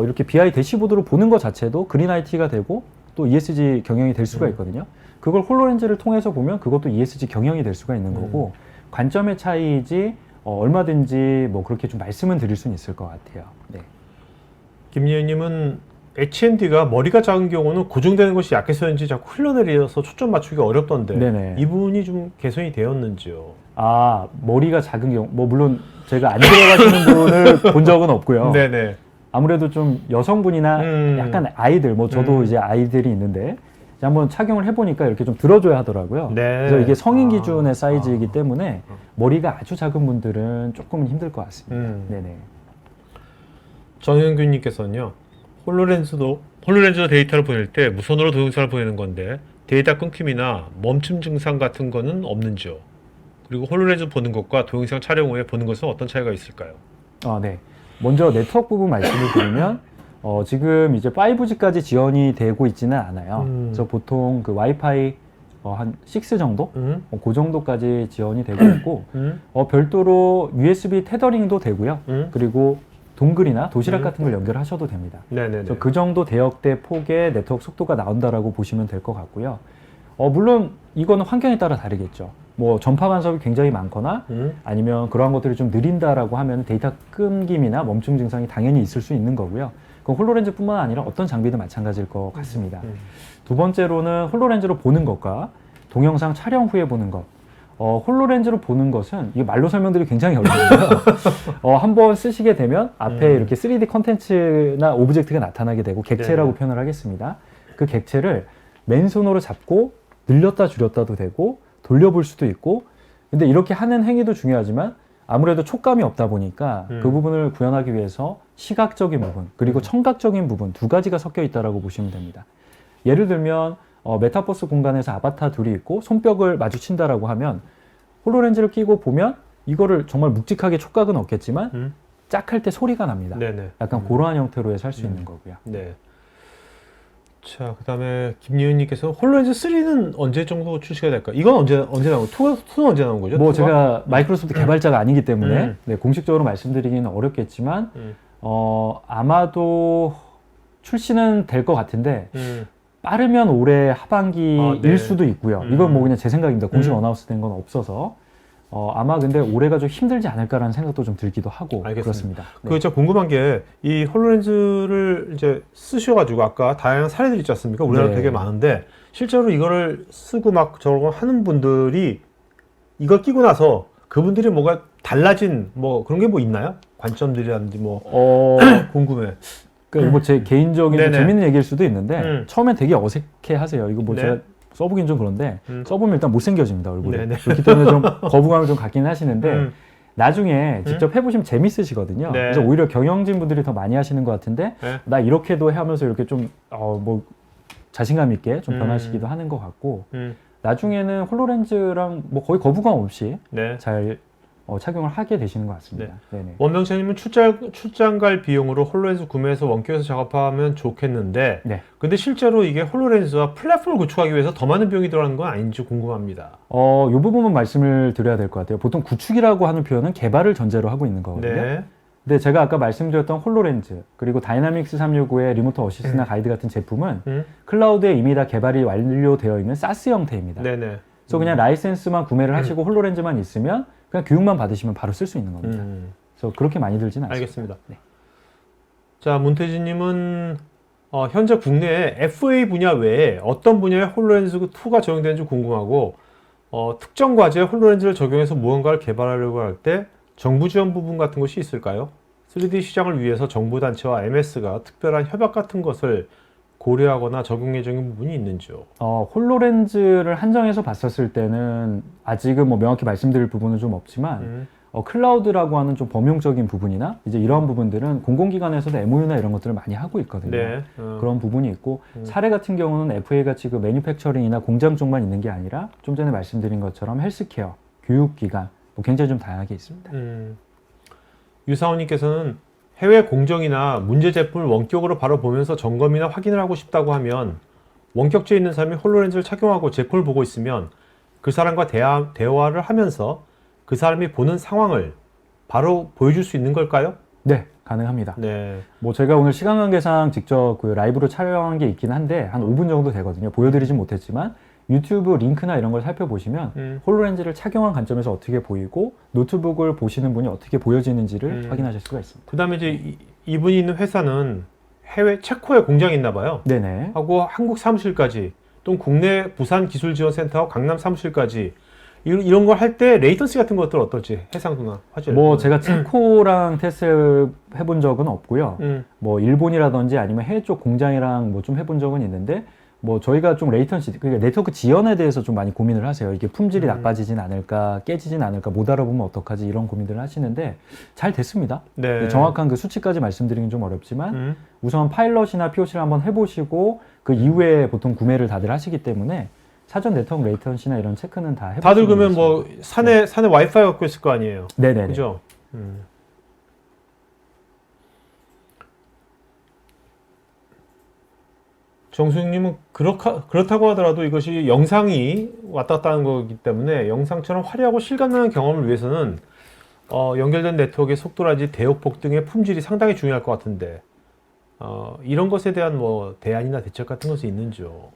이렇게 BI 대시보드로 보는 것 자체도 그린IT가 되고 또 ESG 경영이 될 수가 있거든요. 그걸 홀로렌즈를 통해서 보면 그것도 ESG 경영이 될 수가 있는 거고 관점의 차이이지 얼마든지 뭐 그렇게 좀 말씀은 드릴 수는 있을 것 같아요. 네. 김예은님은 H&D가 머리가 작은 경우는 고정되는 것이 약해서인지 자꾸 흘러내려서 초점 맞추기 어렵던데 네네. 이 부분이 좀 개선이 되었는지요? 아, 머리가 작은 경우, 뭐 물론 제가 안 들어가시는 분을 본 적은 없고요. 네네. 아무래도 좀 여성분이나 약간 아이들, 뭐 저도 이제 아이들이 있는데 이제 한번 착용을 해보니까 이렇게 좀 들어줘야 하더라고요. 네. 그래서 이게 성인 기준의 사이즈이기 때문에 머리가 아주 작은 분들은 조금은 힘들 것 같습니다. 네네. 정현균님께서는요. 홀로렌즈도 데이터를 보낼 때 무선으로 동영상을 보내는 건데 데이터 끊김이나 멈춤 증상 같은 거는 없는지요? 그리고 홀로렌즈 보는 것과 동영상 촬영 후에 보는 것은 어떤 차이가 있을까요? 네. 먼저 네트워크 부분 말씀을 드리면 지금 이제 5G까지 지원이 되고 있지는 않아요. 그래서 보통 그 와이파이 한 6 정도? 그 정도까지 지원이 되고 있고 별도로 USB 테더링도 되고요. 그리고 동글이나 도시락 같은 걸 연결하셔도 됩니다. 네네네. 그래서 그 정도 대역대 폭의 네트워크 속도가 나온다라고 보시면 될 것 같고요. 물론 이거는 환경에 따라 다르겠죠. 뭐 전파 간섭이 굉장히 많거나 아니면 그러한 것들이 좀 느린다라고 하면 데이터 끊김이나 멈춤 증상이 당연히 있을 수 있는 거고요. 그 홀로렌즈뿐만 아니라 어떤 장비도 마찬가지일 것 같습니다. 두 번째로는 홀로렌즈로 보는 것과 동영상 촬영 후에 보는 것. 홀로렌즈로 보는 것은 이게 말로 설명드리기 굉장히 어려운데요. 한번 쓰시게 되면 앞에 이렇게 3D 컨텐츠나 오브젝트가 나타나게 되고 객체라고 네. 표현을 하겠습니다. 그 객체를 맨손으로 잡고 늘렸다 줄였다도 되고 돌려볼 수도 있고, 근데 이렇게 하는 행위도 중요하지만 아무래도 촉감이 없다 보니까 그 부분을 구현하기 위해서 시각적인 부분 그리고 청각적인 부분 두 가지가 섞여 있다라고 보시면 됩니다. 예를 들면 메타버스 공간에서 아바타 둘이 있고 손뼉을 마주친다라고 하면 홀로렌즈를 끼고 보면 이거를 정말 묵직하게 촉각은 없겠지만 짝 할 때 소리가 납니다. 네네. 약간 그러한 형태로 해서 할 수 있는 거고요. 네. 자, 그 다음에 김예은님께서 홀로렌즈 3는 언제 정도 출시가 될까? 이건 언제 나오고 2는 언제 나온 거죠? 뭐 2가? 제가 마이크로소프트 개발자가 아니기 때문에 네, 공식적으로 말씀드리기는 어렵겠지만 아마도 출시는 될 것 같은데 빠르면 올해 하반기일 네. 수도 있고요. 이건 뭐 그냥 제 생각입니다. 공식 어나운스 된 건 없어서 아마 근데 올해가 좀 힘들지 않을까라는 생각도 좀 들기도 하고 알겠습니다. 그렇습니다. 네. 그 진짜 궁금한 게 이 홀로렌즈를 이제 쓰셔가지고 아까 다양한 사례들이 있지 않습니까? 우리나라 네. 되게 많은데 실제로 이거를 쓰고 막 저거 하는 분들이 이걸 끼고 나서 그분들이 뭐가 달라진 뭐 그런 게 뭐 있나요? 관점들이라든지 뭐 궁금해. 그러니까 뭐 제 개인적인 좀 네네. 재밌는 얘기일 수도 있는데 처음엔 되게 어색해 하세요. 이거 뭐 네. 제가 써보긴 좀 그런데 써보면 일단 못생겨집니다, 얼굴이. 네네. 그렇기 때문에 좀 거부감을 좀 갖긴 하시는데 나중에 직접 해보시면 재밌으시거든요. 네. 그래서 오히려 경영진 분들이 더 많이 하시는 것 같은데 네. 나 이렇게도 해 하면서 이렇게 좀 뭐 자신감 있게 좀 변하시기도 하는 것 같고 나중에는 홀로렌즈랑 뭐 거의 거부감 없이 네. 잘 착용을 하게 되시는 것 같습니다. 네네. 원병찬님은 출장 갈 비용으로 홀로렌즈 구매해서 원격에서 작업하면 좋겠는데 네. 근데 실제로 이게 홀로렌즈와 플랫폼을 구축하기 위해서 더 많은 비용이 들어가는 건 아닌지 궁금합니다. 이 부분만 말씀을 드려야 될 것 같아요. 보통 구축이라고 하는 표현은 개발을 전제로 하고 있는 거거든요. 네. 근데 제가 아까 말씀드렸던 홀로렌즈 그리고 다이나믹스 365의 리모트 어시스트나 가이드 같은 제품은 클라우드에 이미 다 개발이 완료되어 있는 사스 형태입니다. 네네. 그래서 그냥 라이센스만 구매를 하시고 홀로렌즈만 있으면 그냥 교육만 받으시면 바로 쓸 수 있는 겁니다. 그래서 그렇게 많이 들지는 않습니다. 알겠습니다. 네. 자, 문태진님은 현재 국내에 FA 분야 외에 어떤 분야에 홀로렌즈 2가 적용되는지 궁금하고 특정 과제에 홀로렌즈를 적용해서 무언가를 개발하려고 할 때 정부 지원 부분 같은 것이 있을까요? 3D 시장을 위해서 정부 단체와 MS가 특별한 협약 같은 것을 고려하거나 적용 예정인 부분이 있는지요? 홀로렌즈를 한정해서 봤었을 때는 아직은 뭐 명확히 말씀드릴 부분은 좀 없지만 클라우드라고 하는 좀 범용적인 부분이나 이제 이러한 부분들은 공공기관에서도 MOU나 이런 것들을 많이 하고 있거든요. 네. 그런 부분이 있고 사례 같은 경우는 FA가 지금 매뉴팩처링이나 공장 쪽만 있는 게 아니라 좀 전에 말씀드린 것처럼 헬스케어, 교육기관 뭐 굉장히 좀 다양하게 있습니다. 유사원님께서는 해외 공정이나 문제 제품을 원격으로 바로 보면서 점검이나 확인을 하고 싶다고 하면 원격지에 있는 사람이 홀로렌즈를 착용하고 제품을 보고 있으면 그 사람과 대화를 하면서 그 사람이 보는 상황을 바로 보여줄 수 있는 걸까요? 네, 가능합니다. 네. 뭐 제가 오늘 시간 관계상 직접 그 라이브로 촬영한 게 있긴 한데 한 5분 정도 되거든요. 보여드리진 못했지만 유튜브 링크나 이런 걸 살펴보시면 홀로렌즈를 착용한 관점에서 어떻게 보이고 노트북을 보시는 분이 어떻게 보여지는지를 확인하실 수가 있습니다. 그 다음에 이제 이분이 있는 회사는 해외 체코에 공장이 있나 봐요. 네네. 하고 한국 사무실까지 또는 국내 부산 기술지원센터와 강남 사무실까지 이런 걸 할 때 레이턴시 같은 것들 어떨지 해상도나 화질. 뭐 제가 체코랑 테스트 해본 적은 없고요. 뭐 일본이라든지 아니면 해외 쪽 공장이랑 뭐 좀 해본 적은 있는데 뭐 저희가 좀 레이턴시, 그러니까 네트워크 지연에 대해서 좀 많이 고민을 하세요. 이게 품질이 나빠지진 않을까, 깨지진 않을까, 못 알아보면 어떡하지 이런 고민들을 하시는데 잘 됐습니다. 네. 정확한 그 수치까지 말씀드리긴 좀 어렵지만 우선 파일럿이나 POC를 한번 해보시고 그 이후에 보통 구매를 다들 하시기 때문에 사전 네트워크 레이턴시나 이런 체크는 다 해보시면 다들 그러면 뭐 산에 와이파이 갖고 있을 거 아니에요. 네네네. 그죠? 정수영님은 그렇다고 하더라도 이것이 영상이 왔다 갔다 하는 거기 때문에 영상처럼 화려하고 실감나는 경험을 위해서는 연결된 네트워크의 속도라든지 대역폭 등의 품질이 상당히 중요할 것 같은데 이런 것에 대한 뭐 대안이나 대책 같은 것이 있는지요?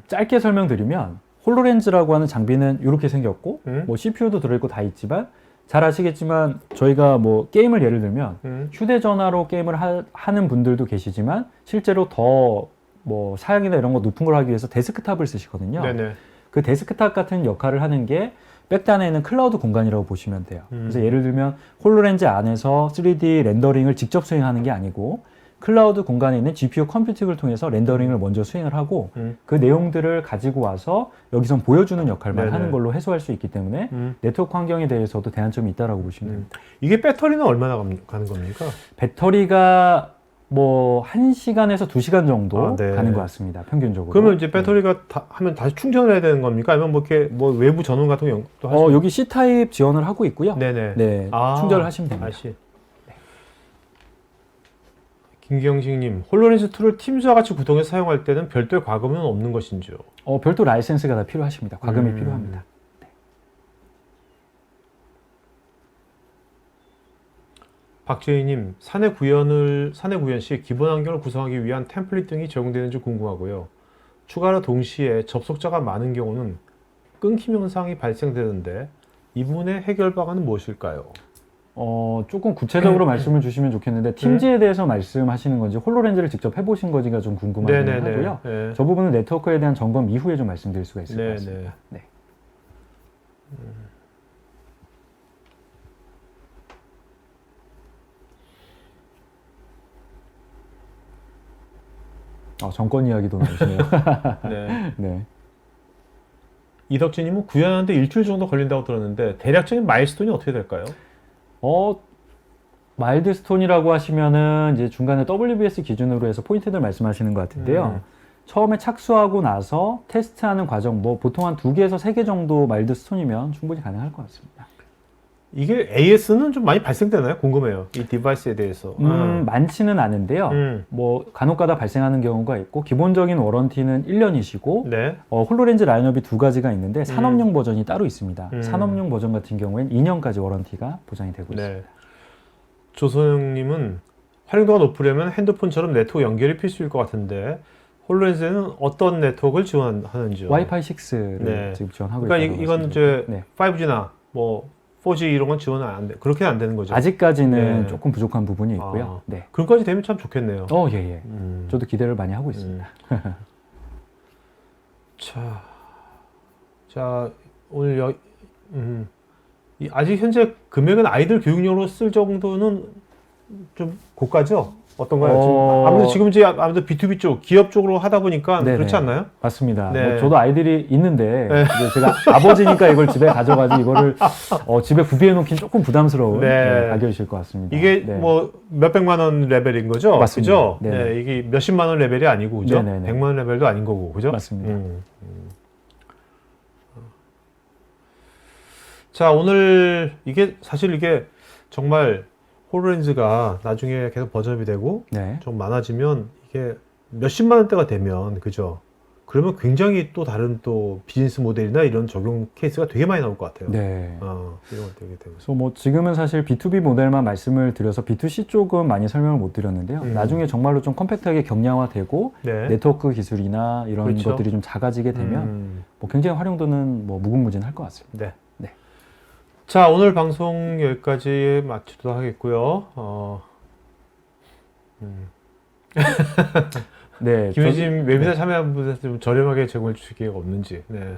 짧게 설명드리면 홀로렌즈라고 하는 장비는 이렇게 생겼고 뭐 CPU도 들어있고 다 있지만 잘 아시겠지만 저희가 뭐 게임을 예를 들면 휴대전화로 게임을 하는 분들도 계시지만 실제로 더 뭐 사양이나 이런 거 높은 걸 하기 위해서 데스크탑을 쓰시거든요. 네네. 그 데스크탑 같은 역할을 하는 게 백단에 있는 클라우드 공간이라고 보시면 돼요. 그래서 예를 들면 홀로렌즈 안에서 3D 렌더링을 직접 수행하는 게 아니고 클라우드 공간에 있는 GPU 컴퓨팅을 통해서 렌더링을 먼저 수행을 하고 그 내용들을 가지고 와서 여기선 보여주는 역할만 네네. 하는 걸로 해소할 수 있기 때문에 네트워크 환경에 대해서도 대안점이 있다고 보시면 됩니다. 이게 배터리는 얼마나 가는 겁니까? 배터리가 뭐 1시간에서 2시간 정도 네. 가는 것 같습니다. 평균적으로. 그러면 이제 배터리가 하면 다시 충전을 해야 되는 겁니까? 아니면 뭐 이렇게 뭐 외부 전원 같은 것도 할 수? 여기 C타입 지원을 하고 있고요. 네네. 네, 충전을 하시면 됩니다. 아시. 김경식님, 홀로렌즈 2를 팀즈와 같이 구동해서 사용할 때는 별도의 과금은 없는 것인지요? 별도 라이센스가 다 필요하십니다. 과금이 필요합니다. 박재희님, 사내 구현 시 기본 환경을 구성하기 위한 템플릿 등이 적용되는지 궁금하고요. 추가로 동시에 접속자가 많은 경우는 끊김 현상이 발생되는데 이 부분의 해결 방안은 무엇일까요? 조금 구체적으로 말씀을 주시면 좋겠는데 팀즈에 대해서 말씀하시는 건지 홀로렌즈를 직접 해보신 건지가 좀 궁금하긴 하고요. 네. 저 부분은 네트워크에 대한 점검 이후에 좀 말씀드릴 수가 있을 것 같습니다. 네. 정권 이야기도 나오시네요. 네. 네. 이덕진님은 구현하는데 일주일 정도 걸린다고 들었는데 대략적인 마일스톤이 어떻게 될까요? 마일드스톤이라고 하시면은 이제 중간에 WBS 기준으로 해서 포인트들 말씀하시는 것 같은데요. 처음에 착수하고 나서 테스트하는 과정, 뭐 보통 한 2개에서 3개 정도 마일드스톤이면 충분히 가능할 것 같습니다. 이게 AS는 좀 많이 발생되나요? 궁금해요. 이 디바이스에 대해서. 많지는 않은데요. 뭐 간혹가다 발생하는 경우가 있고 기본적인 워런티는 1년이시고 네. 홀로렌즈 라인업이 2가지가 있는데 산업용 버전이 따로 있습니다. 산업용 버전 같은 경우에는 2년까지 워런티가 보장이 되고 있습니다. 조소영님은 활용도가 높으려면 핸드폰처럼 네트워크 연결이 필수일 것 같은데 홀로렌즈는 어떤 네트워크를 지원하는지요? 와이파이 6를 지금 지원하고 그러니까 있다고 이건 이제 네. 5G나 뭐 4G 이런 건 지원은 안 돼. 그렇게는 안 되는 거죠. 아직까지는 조금 부족한 부분이 있고요. 네. 그런까지 되면 참 좋겠네요. 예. 저도 기대를 많이 하고 있습니다. 자, 오늘 아직 현재 금액은 아이들 교육용으로 쓸 정도는 좀 고가죠? 어떤가요? 아무래도 지금 이제 아무래도 B2B 쪽, 기업 쪽으로 하다 보니까 네네. 그렇지 않나요? 맞습니다. 네. 뭐 저도 아이들이 있는데 이제 제가 아버지니까 이걸 집에 가져가지 이거를 집에 구비해 놓긴 조금 부담스러운 가격이실 것 같습니다. 이게 뭐 몇백만 원 레벨인 거죠? 맞습니다. 그죠? 네, 이게 몇십만 원 레벨이 아니고 그죠? 네네네. 100만 원 레벨도 아닌 거고 그죠? 맞습니다. 자, 오늘 이게 사실 이게 정말 홀로렌즈가 나중에 계속 버전업이 되고 네. 좀 많아지면 이게 몇십만 원대가 되면 그죠? 그러면 굉장히 또 다른 또 비즈니스 모델이나 이런 적용 케이스가 되게 많이 나올 것 같아요. 네. 이런 거 되게 되고. 그래서 뭐 지금은 사실 B2B 모델만 말씀을 드려서 B2C 쪽은 많이 설명을 못 드렸는데요. 나중에 정말로 좀 컴팩트하게 경량화되고 네. 네트워크 기술이나 이런 그렇죠. 것들이 좀 작아지게 되면 뭐 굉장히 활용도는 뭐 무궁무진할 것 같습니다. 네. 네. 자, 오늘 방송 여기까지 마치도록 하겠고요. 네. 김효진 웨비나 참여한 분한테 좀 저렴하게 제공해 주실 기회가 없는지. 네.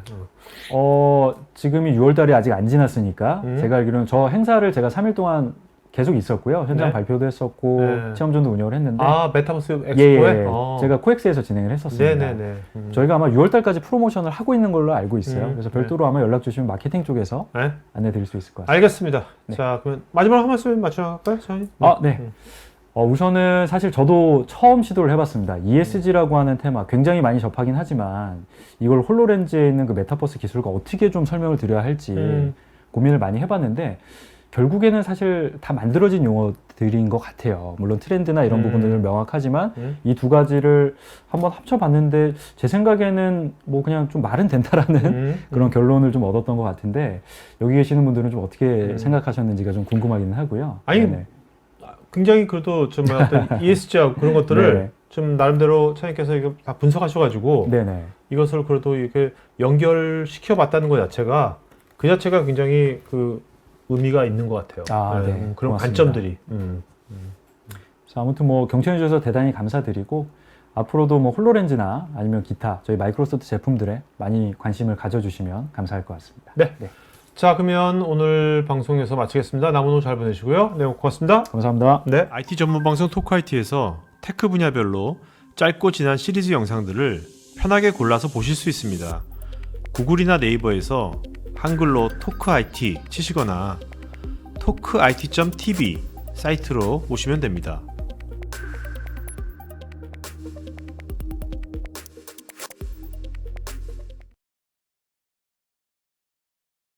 지금이 6월 달이 아직 안 지났으니까 음. 제가 알기로는 저 행사를 제가 3일 동안 계속 있었고요. 현장 네. 발표도 했었고 네. 체험전도 운영을 했는데 메타버스 엑스포에? 예. 제가 코엑스에서 진행을 했었습니다. 네네네. 저희가 아마 6월 달까지 프로모션을 하고 있는 걸로 알고 있어요. 그래서 네. 별도로 아마 연락 주시면 마케팅 쪽에서 네. 안내 드릴 수 있을 것 같습니다. 알겠습니다. 네. 자, 그러면 마지막 한 말씀 맞춰갈까요? 저희? 네. 우선은 사실 저도 처음 시도를 해봤습니다. ESG라고 하는 테마 굉장히 많이 접하긴 하지만 이걸 홀로렌즈에 있는 그 메타버스 기술과 어떻게 좀 설명을 드려야 할지 고민을 많이 해봤는데 결국에는 사실 다 만들어진 용어들인 것 같아요. 물론 트렌드나 이런 부분들은 명확하지만 이 두 가지를 한번 합쳐봤는데 제 생각에는 뭐 그냥 좀 말은 된다라는 그런 결론을 좀 얻었던 것 같은데 여기 계시는 분들은 좀 어떻게 생각하셨는지가 좀 궁금하기는 하고요. 아니, 네네. 굉장히 그래도 좀 어떤 ESG하고 그런 것들을 네. 좀 나름대로 차장님께서 이거 다 분석하셔가지고 네네. 이것을 그래도 이렇게 연결시켜 봤다는 것 자체가 그 자체가 굉장히 그 의미가 있는 것 같아요. 네. 그런 고맙습니다. 관점들이. 그래서 아무튼 뭐 경청해 주셔서 대단히 감사드리고 앞으로도 뭐 홀로렌즈나 아니면 기타 저희 마이크로소프트 제품들에 많이 관심을 가져주시면 감사할 것 같습니다. 네. 자, 그러면 오늘 방송에서 마치겠습니다. 남은 오후 잘 보내시고요. 네, 고맙습니다. 감사합니다. 네, IT 전문 방송 토크 IT에서 테크 분야별로 짧고 진한 시리즈 영상들을 편하게 골라서 보실 수 있습니다. 구글이나 네이버에서 한글로 토크 IT 치시거나 토크IT.tv 사이트로 오시면 됩니다.